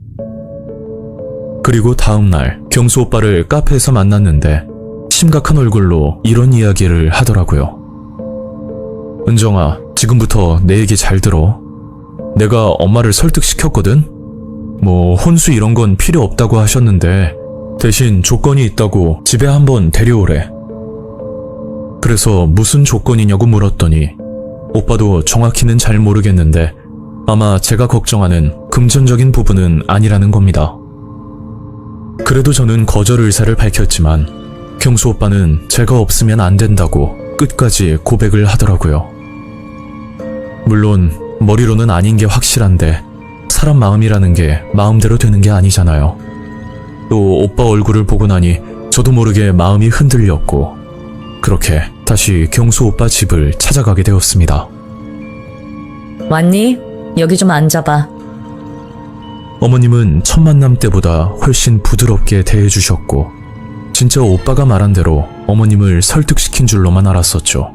그리고 다음날 경수 오빠를 카페에서 만났는데 심각한 얼굴로 이런 이야기를 하더라고요. 은정아, 지금부터 내 얘기 잘 들어. 내가 엄마를 설득시켰거든? 혼수 이런 건 필요 없다고 하셨는데 대신 조건이 있다고 집에 한번 데려오래. 그래서 무슨 조건이냐고 물었더니 오빠도 정확히는 잘 모르겠는데 아마 제가 걱정하는 금전적인 부분은 아니라는 겁니다. 그래도 저는 거절 의사를 밝혔지만 경수 오빠는 제가 없으면 안 된다고 끝까지 고백을 하더라고요. 물론 머리로는 아닌 게 확실한데 사람 마음이라는 게 마음대로 되는 게 아니잖아요. 또 오빠 얼굴을 보고 나니 저도 모르게 마음이 흔들렸고 그렇게 다시 경수 오빠 집을 찾아가게 되었습니다. 왔니? 여기 좀 앉아봐. 어머님은 첫 만남 때보다 훨씬 부드럽게 대해주셨고 진짜 오빠가 말한 대로 어머님을 설득시킨 줄로만 알았었죠.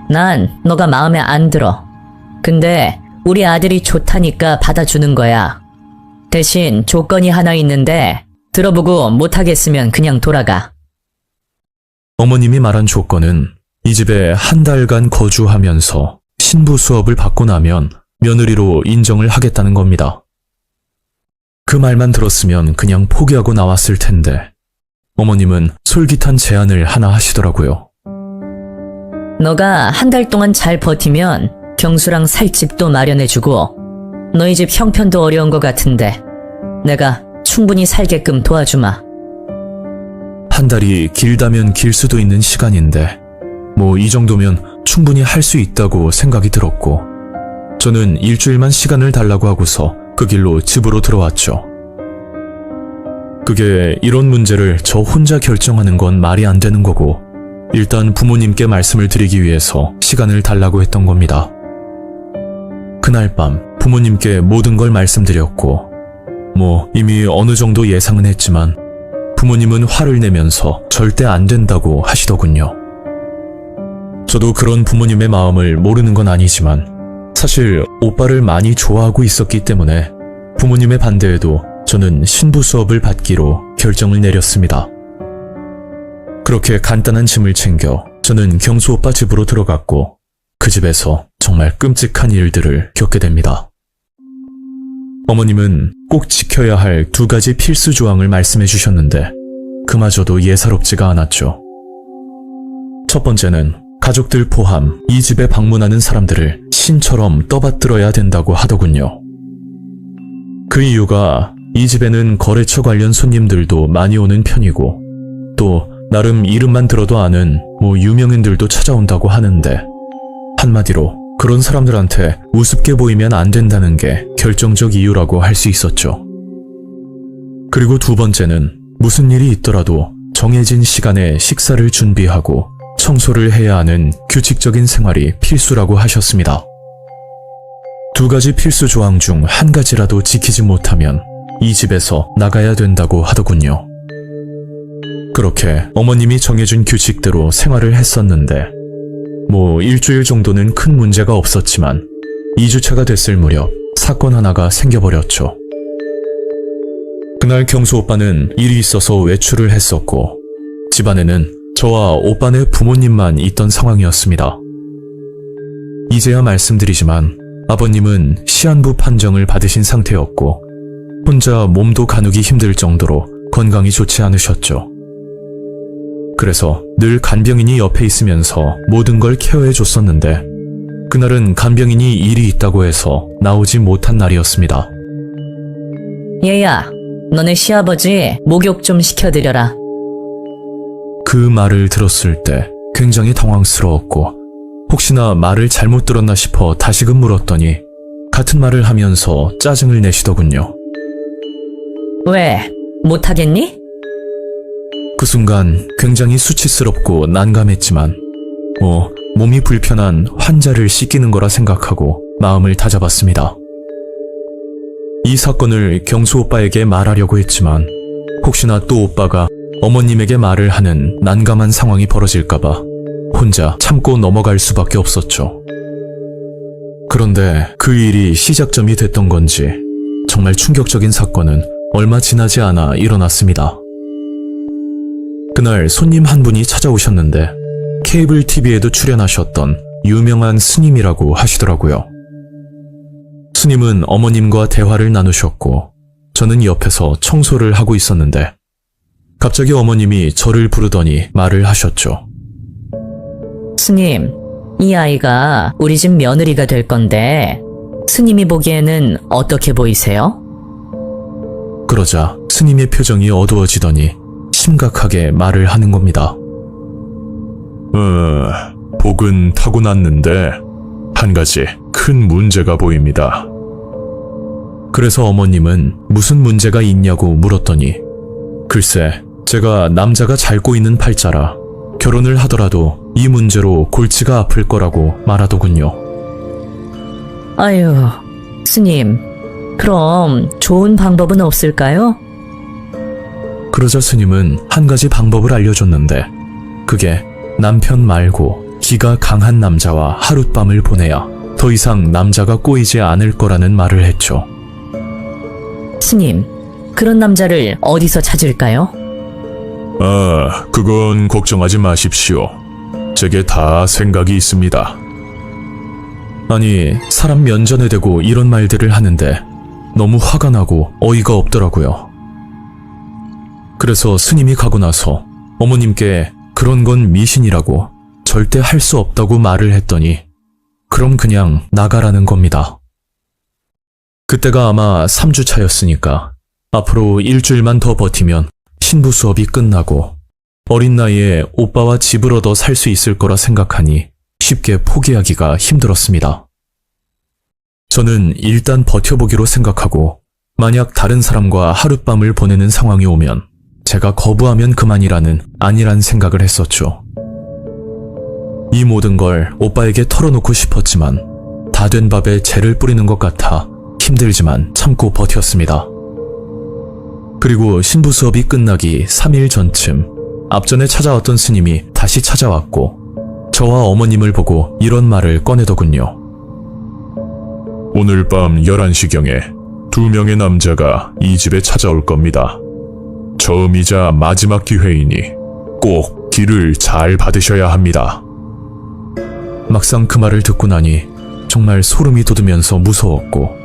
난 너가 마음에 안 들어. 근데 우리 아들이 좋다니까 받아주는 거야. 대신 조건이 하나 있는데 들어보고 못하겠으면 그냥 돌아가. 어머님이 말한 조건은 이 집에 한 달간 거주하면서 신부 수업을 받고 나면 며느리로 인정을 하겠다는 겁니다. 그 말만 들었으면 그냥 포기하고 나왔을 텐데 어머님은 솔깃한 제안을 하나 하시더라고요. 너가 한 달 동안 잘 버티면 경수랑 살 집도 마련해주고 너희 집 형편도 어려운 것 같은데 내가 충분히 살게끔 도와주마. 한 달이 길다면 길 수도 있는 시간인데 뭐 이 정도면 충분히 할 수 있다고 생각이 들었고 저는 일주일만 시간을 달라고 하고서 그 길로 집으로 들어왔죠. 그게 이런 문제를 저 혼자 결정하는 건 말이 안 되는 거고 일단 부모님께 말씀을 드리기 위해서 시간을 달라고 했던 겁니다. 그날 밤 부모님께 모든 걸 말씀드렸고 뭐 이미 어느 정도 예상은 했지만 부모님은 화를 내면서 절대 안 된다고 하시더군요. 저도 그런 부모님의 마음을 모르는 건 아니지만 사실 오빠를 많이 좋아하고 있었기 때문에 부모님의 반대에도 저는 신부 수업을 받기로 결정을 내렸습니다. 그렇게 간단한 짐을 챙겨 저는 경수 오빠 집으로 들어갔고 그 집에서 정말 끔찍한 일들을 겪게 됩니다. 어머님은 꼭 지켜야 할 2가지 필수 조항을 말씀해 주셨는데 그마저도 예사롭지가 않았죠. 첫 번째는 가족들 포함 이 집에 방문하는 사람들을 신처럼 떠받들어야 된다고 하더군요. 그 이유가 이 집에는 거래처 관련 손님들도 많이 오는 편이고 또 나름 이름만 들어도 아는 유명인들도 찾아온다고 하는데 한마디로 그런 사람들한테 우습게 보이면 안 된다는 게 결정적 이유라고 할 수 있었죠. 그리고 2번째는 무슨 일이 있더라도 정해진 시간에 식사를 준비하고 청소를 해야 하는 규칙적인 생활이 필수라고 하셨습니다. 2가지 필수 조항 중 1가지라도 지키지 못하면 이 집에서 나가야 된다고 하더군요. 그렇게 어머님이 정해준 규칙대로 생활을 했었는데 일주일 정도는 큰 문제가 없었지만 2주차가 됐을 무렵 사건 하나가 생겨버렸죠. 그날 경수 오빠는 일이 있어서 외출을 했었고 집안에는 저와 오빠네 부모님만 있던 상황이었습니다. 이제야 말씀드리지만 아버님은 시한부 판정을 받으신 상태였고 혼자 몸도 가누기 힘들 정도로 건강이 좋지 않으셨죠. 그래서 늘 간병인이 옆에 있으면서 모든 걸 케어해 줬었는데 그날은 간병인이 일이 있다고 해서 나오지 못한 날이었습니다. 얘야, 너네 시아버지 목욕 좀 시켜드려라. 그 말을 들었을 때 굉장히 당황스러웠고 혹시나 말을 잘못 들었나 싶어 다시금 물었더니 같은 말을 하면서 짜증을 내시더군요. 왜? 못하겠니? 그 순간 굉장히 수치스럽고 난감했지만 몸이 불편한 환자를 씻기는 거라 생각하고 마음을 다잡았습니다. 이 사건을 경수 오빠에게 말하려고 했지만 혹시나 또 오빠가 어머님에게 말을 하는 난감한 상황이 벌어질까봐 혼자 참고 넘어갈 수밖에 없었죠. 그런데 그 일이 시작점이 됐던 건지 정말 충격적인 사건은 얼마 지나지 않아 일어났습니다. 그날 손님 한 분이 찾아오셨는데 케이블 TV에도 출연하셨던 유명한 스님이라고 하시더라고요. 스님은 어머님과 대화를 나누셨고 저는 옆에서 청소를 하고 있었는데 갑자기 어머님이 저를 부르더니 말을 하셨죠. 스님, 이 아이가 우리 집 며느리가 될 건데 스님이 보기에는 어떻게 보이세요? 그러자 스님의 표정이 어두워지더니 심각하게 말을 하는 겁니다. 복은 타고났는데 한 가지 큰 문제가 보입니다. 그래서 어머님은 무슨 문제가 있냐고 물었더니 글쎄 제가 남자가 잘 꼬이는 팔자라 결혼을 하더라도 이 문제로 골치가 아플 거라고 말하더군요. 아유, 스님, 그럼 좋은 방법은 없을까요? 그러자 스님은 한 가지 방법을 알려줬는데 그게 남편 말고 기가 강한 남자와 하룻밤을 보내야 더 이상 남자가 꼬이지 않을 거라는 말을 했죠. 스님, 그런 남자를 어디서 찾을까요? 아, 그건 걱정하지 마십시오. 제게 다 생각이 있습니다. 아니, 사람 면전에 대고 이런 말들을 하는데 너무 화가 나고 어이가 없더라고요. 그래서 스님이 가고 나서 어머님께 그런 건 미신이라고 절대 할 수 없다고 말을 했더니 그럼 그냥 나가라는 겁니다. 그때가 아마 3주 차였으니까 앞으로 일주일만 더 버티면 신부 수업이 끝나고 어린 나이에 오빠와 집을 얻어 살 수 있을 거라 생각하니 쉽게 포기하기가 힘들었습니다. 저는 일단 버텨보기로 생각하고 만약 다른 사람과 하룻밤을 보내는 상황이 오면 제가 거부하면 그만이라는 안일한 생각을 했었죠. 이 모든 걸 오빠에게 털어놓고 싶었지만 다 된 밥에 재를 뿌리는 것 같아 힘들지만 참고 버텼습니다. 그리고 신부 수업이 끝나기 3일 전쯤 앞전에 찾아왔던 스님이 다시 찾아왔고 저와 어머님을 보고 이런 말을 꺼내더군요. 오늘 밤 11시경에 2명의 남자가 이 집에 찾아올 겁니다. 처음이자 마지막 기회이니 꼭 길을 잘 받으셔야 합니다. 막상 그 말을 듣고 나니 정말 소름이 돋으면서 무서웠고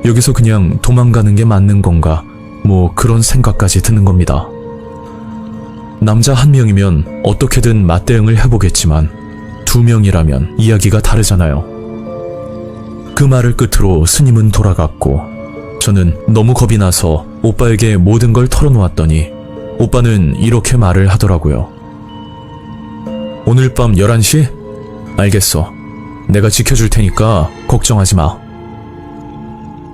여기서 그냥 도망가는 게 맞는 건가 뭐 그런 생각까지 드는 겁니다. 남자 1명이면 어떻게든 맞대응을 해보겠지만 2명이라면 이야기가 다르잖아요. 그 말을 끝으로 스님은 돌아갔고 저는 너무 겁이 나서 오빠에게 모든 걸 털어놓았더니 오빠는 이렇게 말을 하더라고요. 오늘 밤 11시? 알겠어. 내가 지켜줄 테니까 걱정하지 마.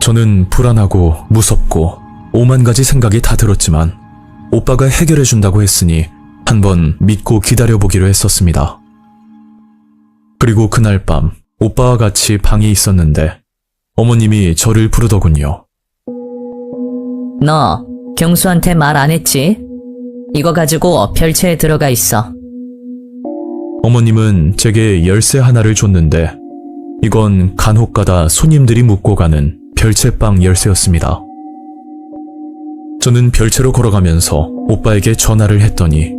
저는 불안하고 무섭고 오만 가지 생각이 다 들었지만 오빠가 해결해준다고 했으니 한번 믿고 기다려보기로 했었습니다. 그리고 그날 밤 오빠와 같이 방에 있었는데 어머님이 저를 부르더군요. 너 경수한테 말 안 했지? 이거 가지고 별채에 들어가 있어. 어머님은 제게 열쇠 하나를 줬는데 이건 간혹 가다 손님들이 묵고 가는 별채방 열쇠였습니다. 저는 별채로 걸어가면서 오빠에게 전화를 했더니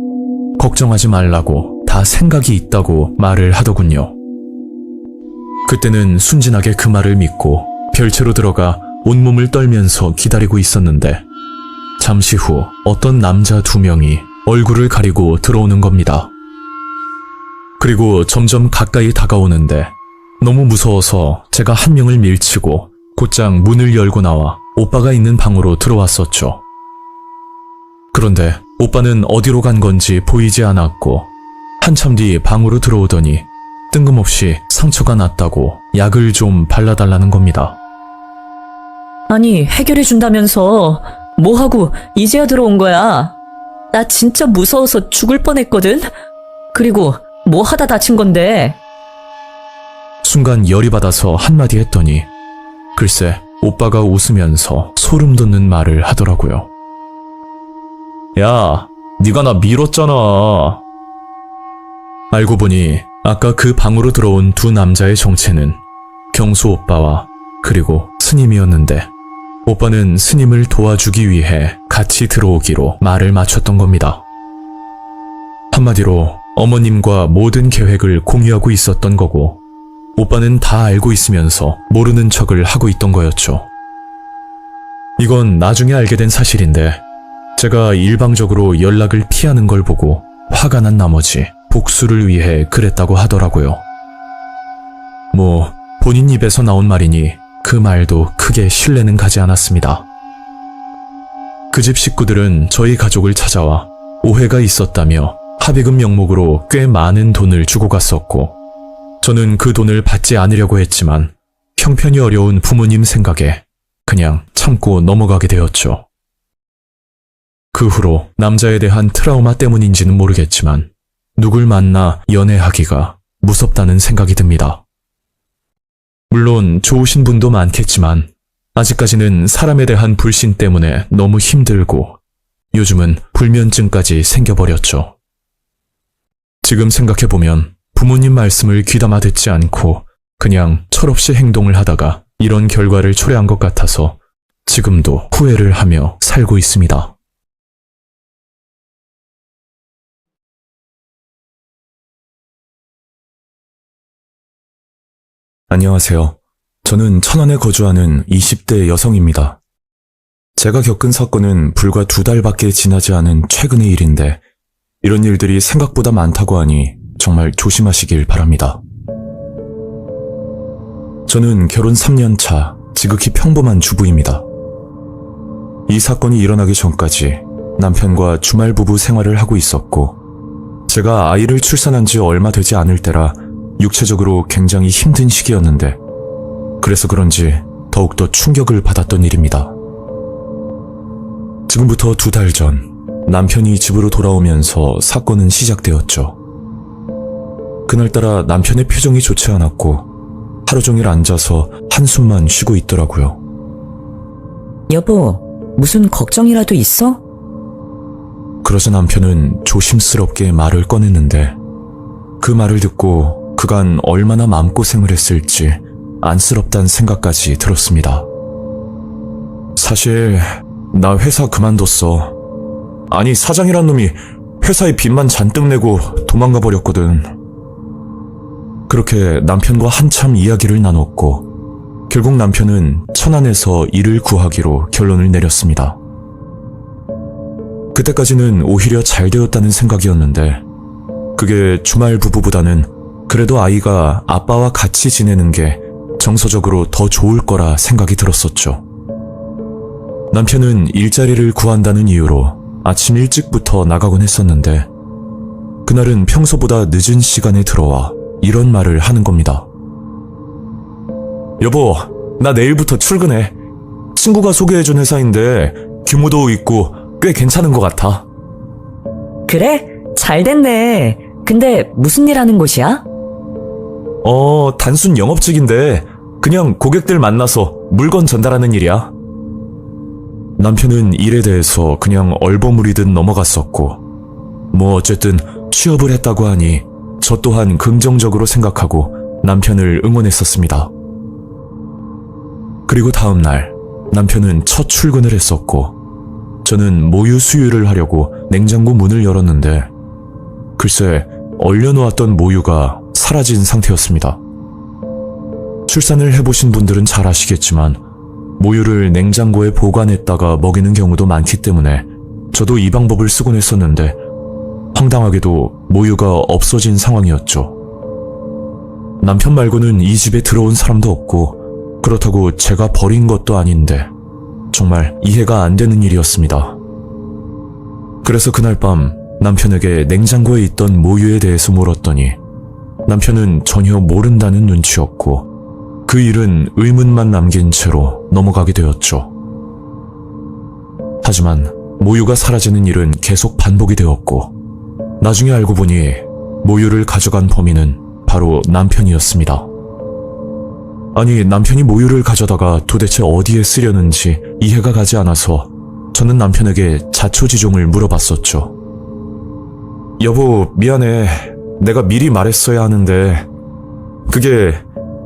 걱정하지 말라고 다 생각이 있다고 말을 하더군요. 그때는 순진하게 그 말을 믿고 별채로 들어가 온몸을 떨면서 기다리고 있었는데 잠시 후 어떤 남자 2명이 얼굴을 가리고 들어오는 겁니다. 그리고 점점 가까이 다가오는데 너무 무서워서 제가 1명을 밀치고 곧장 문을 열고 나와 오빠가 있는 방으로 들어왔었죠. 그런데 오빠는 어디로 간 건지 보이지 않았고 한참 뒤 방으로 들어오더니 뜬금없이 상처가 났다고 약을 좀 발라달라는 겁니다. 아니, 해결해준다면서 뭐하고 이제야 들어온 거야? 나 진짜 무서워서 죽을 뻔했거든? 그리고 뭐 하다 다친 건데? 순간 열이 받아서 한마디 했더니 글쎄 오빠가 웃으면서 소름 돋는 말을 하더라고요. 야, 네가 나 밀었잖아. 알고 보니 아까 그 방으로 들어온 2 남자의 정체는 경수 오빠와 그리고 스님이었는데 오빠는 스님을 도와주기 위해 같이 들어오기로 말을 맞췄던 겁니다. 한마디로 어머님과 모든 계획을 공유하고 있었던 거고 오빠는 다 알고 있으면서 모르는 척을 하고 있던 거였죠. 이건 나중에 알게 된 사실인데 제가 일방적으로 연락을 피하는 걸 보고 화가 난 나머지 복수를 위해 그랬다고 하더라고요. 뭐 본인 입에서 나온 말이니 그 말도 크게 신뢰는 가지 않았습니다. 그 집 식구들은 저희 가족을 찾아와 오해가 있었다며 합의금 명목으로 꽤 많은 돈을 주고 갔었고 저는 그 돈을 받지 않으려고 했지만 형편이 어려운 부모님 생각에 그냥 참고 넘어가게 되었죠. 그 후로 남자에 대한 트라우마 때문인지는 모르겠지만 누굴 만나 연애하기가 무섭다는 생각이 듭니다. 물론 좋으신 분도 많겠지만 아직까지는 사람에 대한 불신 때문에 너무 힘들고 요즘은 불면증까지 생겨버렸죠. 지금 생각해보면 부모님 말씀을 귀담아 듣지 않고 그냥 철없이 행동을 하다가 이런 결과를 초래한 것 같아서 지금도 후회를 하며 살고 있습니다. 안녕하세요. 저는 천안에 거주하는 20대 여성입니다. 제가 겪은 사건은 불과 2달밖에 지나지 않은 최근의 일인데 이런 일들이 생각보다 많다고 하니 정말 조심하시길 바랍니다. 저는 결혼 3년 차 지극히 평범한 주부입니다. 이 사건이 일어나기 전까지 남편과 주말 부부 생활을 하고 있었고 제가 아이를 출산한 지 얼마 되지 않을 때라 육체적으로 굉장히 힘든 시기였는데 그래서 그런지 더욱더 충격을 받았던 일입니다. 지금부터 2달 전 남편이 집으로 돌아오면서 사건은 시작되었죠. 그날따라 남편의 표정이 좋지 않았고 하루 종일 앉아서 한숨만 쉬고 있더라고요. 여보, 무슨 걱정이라도 있어? 그러자 남편은 조심스럽게 말을 꺼냈는데 그 말을 듣고 그간 얼마나 마음고생을 했을지 안쓰럽단 생각까지 들었습니다. 사실 나 회사 그만뒀어. 아니 사장이란 놈이 회사에 빚만 잔뜩 내고 도망가 버렸거든. 그렇게 남편과 한참 이야기를 나눴고 결국 남편은 천안에서 일을 구하기로 결론을 내렸습니다. 그때까지는 오히려 잘 되었다는 생각이었는데 그게 주말 부부보다는 그래도 아이가 아빠와 같이 지내는 게 정서적으로 더 좋을 거라 생각이 들었었죠. 남편은 일자리를 구한다는 이유로 아침 일찍부터 나가곤 했었는데 그날은 평소보다 늦은 시간에 들어와 이런 말을 하는 겁니다. 여보, 나 내일부터 출근해. 친구가 소개해준 회사인데 규모도 있고 꽤 괜찮은 것 같아. 그래? 잘 됐네. 근데 무슨 일 하는 곳이야? 단순 영업직인데 그냥 고객들 만나서 물건 전달하는 일이야. 남편은 일에 대해서 그냥 얼버무리듯 넘어갔었고 뭐 어쨌든 취업을 했다고 하니 저 또한 긍정적으로 생각하고 남편을 응원했었습니다. 그리고 다음 날 남편은 첫 출근을 했었고 저는 모유 수유를 하려고 냉장고 문을 열었는데 글쎄 얼려놓았던 모유가 사라진 상태였습니다. 출산을 해보신 분들은 잘 아시겠지만 모유를 냉장고에 보관했다가 먹이는 경우도 많기 때문에 저도 이 방법을 쓰곤 했었는데 황당하게도 모유가 없어진 상황이었죠. 남편 말고는 이 집에 들어온 사람도 없고 그렇다고 제가 버린 것도 아닌데 정말 이해가 안 되는 일이었습니다. 그래서 그날 밤 남편에게 냉장고에 있던 모유에 대해서 물었더니 남편은 전혀 모른다는 눈치였고 그 일은 의문만 남긴 채로 넘어가게 되었죠. 하지만 모유가 사라지는 일은 계속 반복이 되었고 나중에 알고 보니 모유를 가져간 범인은 바로 남편이었습니다. 아니 남편이 모유를 가져다가 도대체 어디에 쓰려는지 이해가 가지 않아서 저는 남편에게 자초지종을 물어봤었죠. 여보 미안해. 내가 미리 말했어야 하는데 그게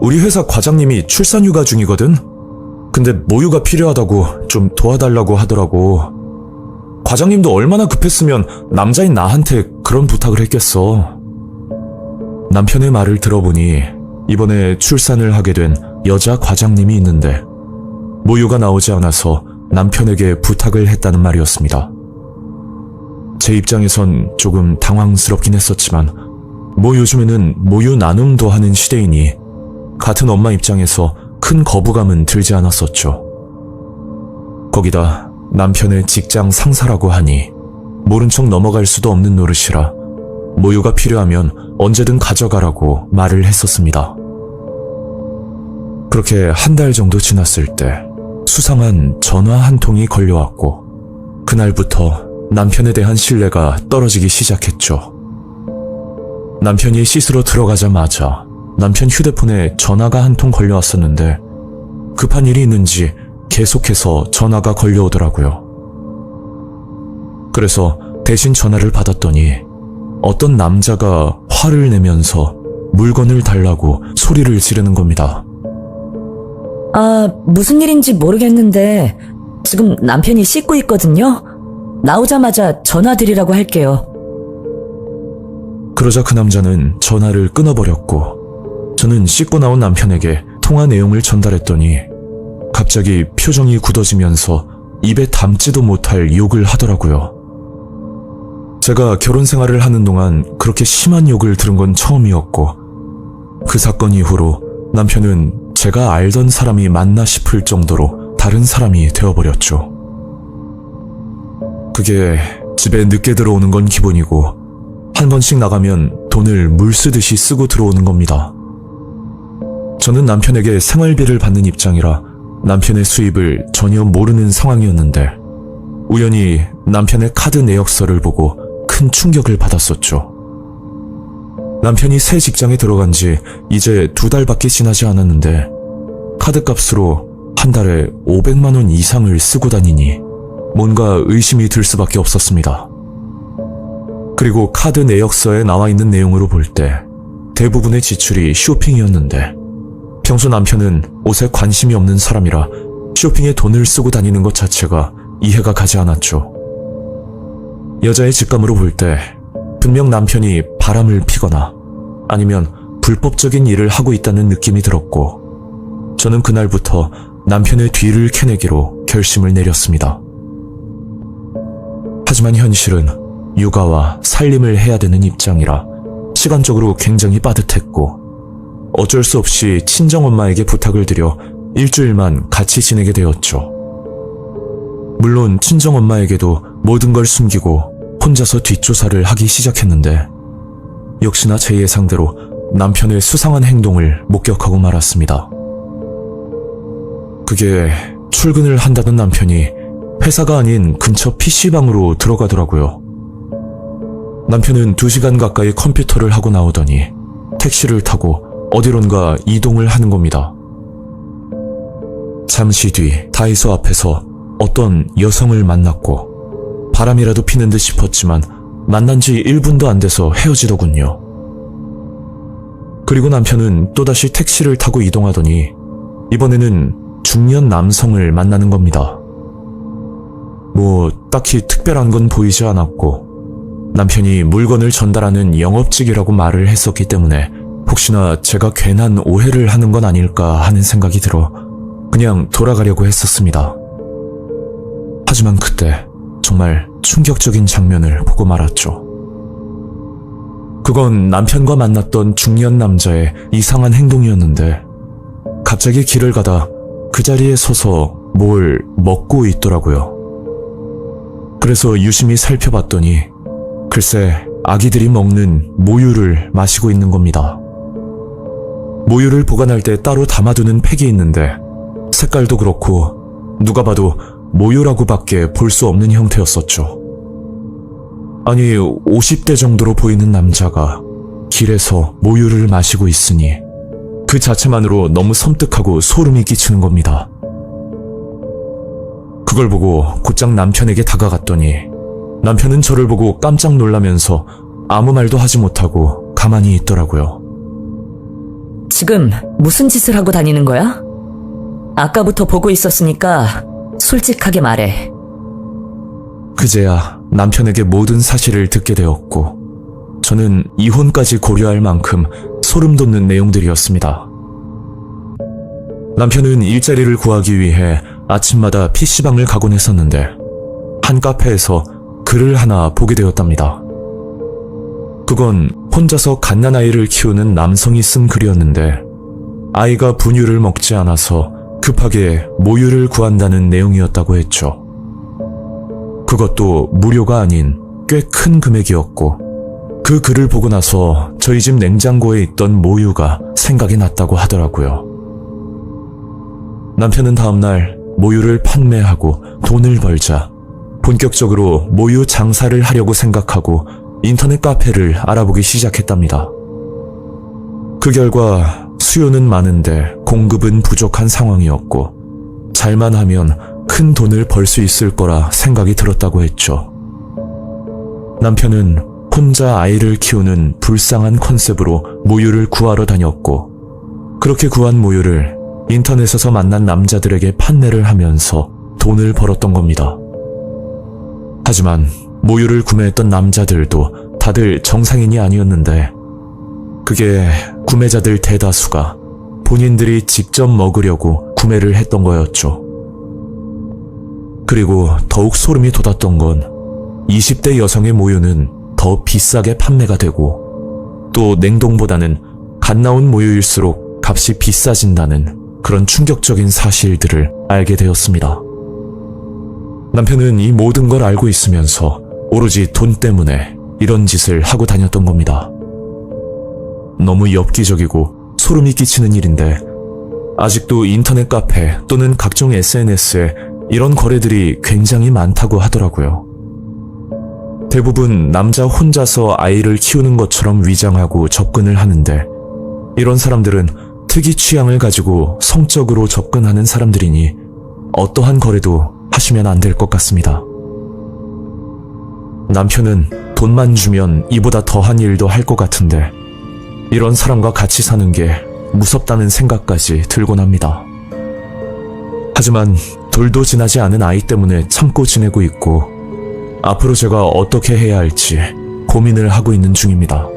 우리 회사 과장님이 출산휴가 중이거든? 근데 모유가 필요하다고 좀 도와달라고 하더라고. 과장님도 얼마나 급했으면 남자인 나한테 그런 부탁을 했겠어. 남편의 말을 들어보니 이번에 출산을 하게 된 여자 과장님이 있는데 모유가 나오지 않아서 남편에게 부탁을 했다는 말이었습니다. 제 입장에선 조금 당황스럽긴 했었지만 뭐 요즘에는 모유 나눔도 하는 시대이니 같은 엄마 입장에서 큰 거부감은 들지 않았었죠. 거기다 남편의 직장 상사라고 하니 모른 척 넘어갈 수도 없는 노릇이라 모유가 필요하면 언제든 가져가라고 말을 했었습니다. 그렇게 한 달 정도 지났을 때 수상한 전화 한 통이 걸려왔고 그날부터 남편에 대한 신뢰가 떨어지기 시작했죠. 남편이 씻으러 들어가자마자 남편 휴대폰에 전화가 한 통 걸려왔었는데 급한 일이 있는지 계속해서 전화가 걸려오더라고요. 그래서 대신 전화를 받았더니 어떤 남자가 화를 내면서 물건을 달라고 소리를 지르는 겁니다. 무슨 일인지 모르겠는데 지금 남편이 씻고 있거든요. 나오자마자 전화드리라고 할게요. 그러자 그 남자는 전화를 끊어버렸고 저는 씻고 나온 남편에게 통화 내용을 전달했더니 갑자기 표정이 굳어지면서 입에 담지도 못할 욕을 하더라고요. 제가 결혼 생활을 하는 동안 그렇게 심한 욕을 들은 건 처음이었고 그 사건 이후로 남편은 제가 알던 사람이 맞나 싶을 정도로 다른 사람이 되어버렸죠. 그게 집에 늦게 들어오는 건 기본이고 한 번씩 나가면 돈을 물 쓰듯이 쓰고 들어오는 겁니다. 저는 남편에게 생활비를 받는 입장이라 남편의 수입을 전혀 모르는 상황이었는데 우연히 남편의 카드 내역서를 보고 큰 충격을 받았었죠. 남편이 새 직장에 들어간 지 이제 2달밖에 지나지 않았는데 카드값으로 한 달에 500만 원 이상을 쓰고 다니니 뭔가 의심이 들 수밖에 없었습니다. 그리고 카드 내역서에 나와 있는 내용으로 볼 때 대부분의 지출이 쇼핑이었는데 평소 남편은 옷에 관심이 없는 사람이라 쇼핑에 돈을 쓰고 다니는 것 자체가 이해가 가지 않았죠. 여자의 직감으로 볼 때 분명 남편이 바람을 피거나 아니면 불법적인 일을 하고 있다는 느낌이 들었고 저는 그날부터 남편의 뒤를 캐내기로 결심을 내렸습니다. 하지만 현실은 육아와 살림을 해야 되는 입장이라 시간적으로 굉장히 빠듯했고 어쩔 수 없이 친정엄마에게 부탁을 드려 일주일만 같이 지내게 되었죠. 물론 친정엄마에게도 모든 걸 숨기고 혼자서 뒷조사를 하기 시작했는데 역시나 제 예상대로 남편의 수상한 행동을 목격하고 말았습니다. 그게 출근을 한다던 남편이 회사가 아닌 근처 PC방으로 들어가더라고요. 남편은 2시간 가까이 컴퓨터를 하고 나오더니 택시를 타고 어디론가 이동을 하는 겁니다. 잠시 뒤 다이소 앞에서 어떤 여성을 만났고 바람이라도 피는 듯 싶었지만 만난 지 1분도 안 돼서 헤어지더군요. 그리고 남편은 또다시 택시를 타고 이동하더니 이번에는 중년 남성을 만나는 겁니다. 딱히 특별한 건 보이지 않았고 남편이 물건을 전달하는 영업직이라고 말을 했었기 때문에 혹시나 제가 괜한 오해를 하는 건 아닐까 하는 생각이 들어 그냥 돌아가려고 했었습니다. 하지만 그때 정말 충격적인 장면을 보고 말았죠. 그건 남편과 만났던 중년 남자의 이상한 행동이었는데 갑자기 길을 가다 그 자리에 서서 뭘 먹고 있더라고요. 그래서 유심히 살펴봤더니 글쎄 아기들이 먹는 모유를 마시고 있는 겁니다. 모유를 보관할 때 따로 담아두는 팩이 있는데 색깔도 그렇고 누가 봐도 모유라고밖에 볼 수 없는 형태였었죠. 아니 50대 정도로 보이는 남자가 길에서 모유를 마시고 있으니 그 자체만으로 너무 섬뜩하고 소름이 끼치는 겁니다. 그걸 보고 곧장 남편에게 다가갔더니 남편은 저를 보고 깜짝 놀라면서 아무 말도 하지 못하고 가만히 있더라고요. 지금 무슨 짓을 하고 다니는 거야? 아까부터 보고 있었으니까 솔직하게 말해. 그제야 남편에게 모든 사실을 듣게 되었고 저는 이혼까지 고려할 만큼 소름 돋는 내용들이었습니다. 남편은 일자리를 구하기 위해 아침마다 PC방을 가곤 했었는데 한 카페에서 글을 하나 보게 되었답니다. 그건 혼자서 갓난아이를 키우는 남성이 쓴 글이었는데 아이가 분유를 먹지 않아서 급하게 모유를 구한다는 내용이었다고 했죠. 그것도 무료가 아닌 꽤 큰 금액이었고 그 글을 보고 나서 저희 집 냉장고에 있던 모유가 생각이 났다고 하더라고요. 남편은 다음날 모유를 판매하고 돈을 벌자 본격적으로 모유 장사를 하려고 생각하고 인터넷 카페를 알아보기 시작했답니다. 그 결과 수요는 많은데 공급은 부족한 상황이었고 잘만 하면 큰 돈을 벌 수 있을 거라 생각이 들었다고 했죠. 남편은 혼자 아이를 키우는 불쌍한 컨셉으로 모유를 구하러 다녔고, 그렇게 구한 모유를 인터넷에서 만난 남자들에게 판매를 하면서 돈을 벌었던 겁니다. 하지만 모유를 구매했던 남자들도 다들 정상인이 아니었는데, 그게 구매자들 대다수가 본인들이 직접 먹으려고 구매를 했던 거였죠. 그리고 더욱 소름이 돋았던 건 20대 여성의 모유는 더 비싸게 판매가 되고, 또 냉동보다는 갓 나온 모유일수록 값이 비싸진다는 그런 충격적인 사실들을 알게 되었습니다. 남편은 이 모든 걸 알고 있으면서 오로지 돈 때문에 이런 짓을 하고 다녔던 겁니다. 너무 엽기적이고 소름이 끼치는 일인데, 아직도 인터넷 카페 또는 각종 SNS에 이런 거래들이 굉장히 많다고 하더라고요. 대부분 남자 혼자서 아이를 키우는 것처럼 위장하고 접근을 하는데, 이런 사람들은 특이 취향을 가지고 성적으로 접근하는 사람들이니 어떠한 거래도 하시면 안 될 것 같습니다. 남편은 돈만 주면 이보다 더한 일도 할 것 같은데, 이런 사람과 같이 사는 게 무섭다는 생각까지 들곤 합니다. 하지만 둘도 지나지 않은 아이 때문에 참고 지내고 있고, 앞으로 제가 어떻게 해야 할지 고민을 하고 있는 중입니다.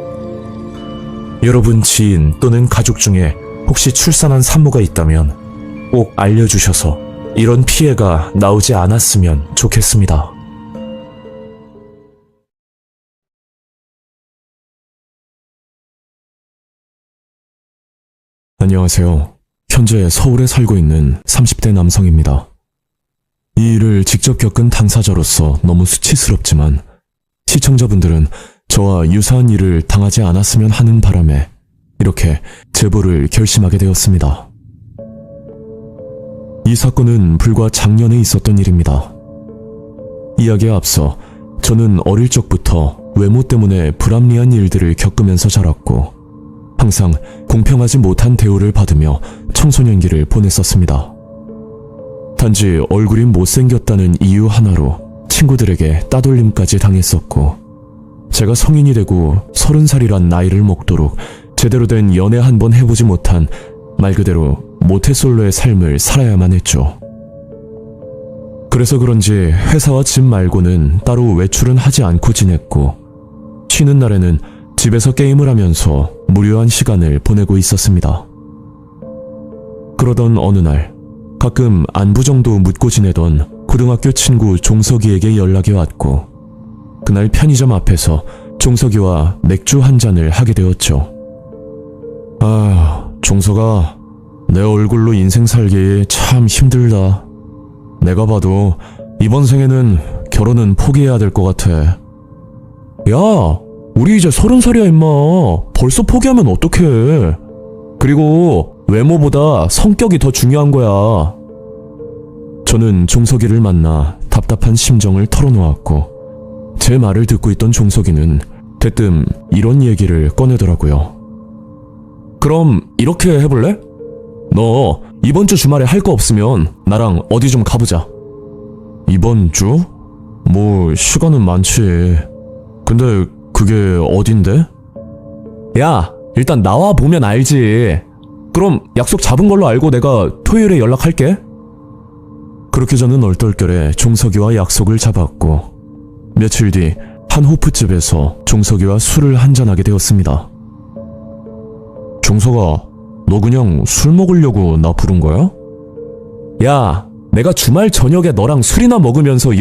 여러분 지인 또는 가족 중에 혹시 출산한 산모가 있다면 꼭 알려주셔서 이런 피해가 나오지 않았으면 좋겠습니다. 안녕하세요. 현재 서울에 살고 있는 30대 남성입니다. 이 일을 직접 겪은 당사자로서 너무 수치스럽지만, 시청자분들은 저와 유사한 일을 당하지 않았으면 하는 바람에 이렇게 제보를 결심하게 되었습니다. 이 사건은 불과 작년에 있었던 일입니다. 이야기에 앞서 저는 어릴 적부터 외모 때문에 불합리한 일들을 겪으면서 자랐고, 항상 공평하지 못한 대우를 받으며 청소년기를 보냈었습니다. 단지 얼굴이 못생겼다는 이유 하나로 친구들에게 따돌림까지 당했었고, 제가 성인이 되고 30살이란 나이를 먹도록 제대로 된 연애 한 번 해보지 못한 말 그대로 모태솔로의 삶을 살아야만 했죠. 그래서 그런지 회사와 집 말고는 따로 외출은 하지 않고 지냈고, 쉬는 날에는 집에서 게임을 하면서 무료한 시간을 보내고 있었습니다. 그러던 어느 날, 가끔 안부 정도 묻고 지내던 고등학교 친구 종석이에게 연락이 왔고, 그날 편의점 앞에서 종석이와 맥주 한 잔을 하게 되었죠. 아, 종석아, 내 얼굴로 인생 살기 참 힘들다. 내가 봐도 이번 생에는 결혼은 포기해야 될 것 같아. 야, 우리 이제 30살이야 임마. 벌써 포기하면 어떡해. 그리고 외모보다 성격이 더 중요한 거야. 저는 종석이를 만나 답답한 심정을 털어놓았고, 제 말을 듣고 있던 종석이는 대뜸 이런 얘기를 꺼내더라고요. 그럼 이렇게 해볼래? 너 이번 주 주말에 할 거 없으면 나랑 어디 좀 가보자. 이번 주? 뭐 시간은 많지. 근데 그게 어딘데? 야, 일단 나와 보면 알지. 그럼 약속 잡은 걸로 알고 내가 토요일에 연락할게. 그렇게 저는 얼떨결에 종석이와 약속을 잡았고, 며칠 뒤 한 호프집에서 종석이와 술을 한잔하게 되었습니다. 종석아, 너 그냥 술 먹으려고 나 부른 거야? 야, 내가 주말 저녁에 너랑 술이나 먹으면서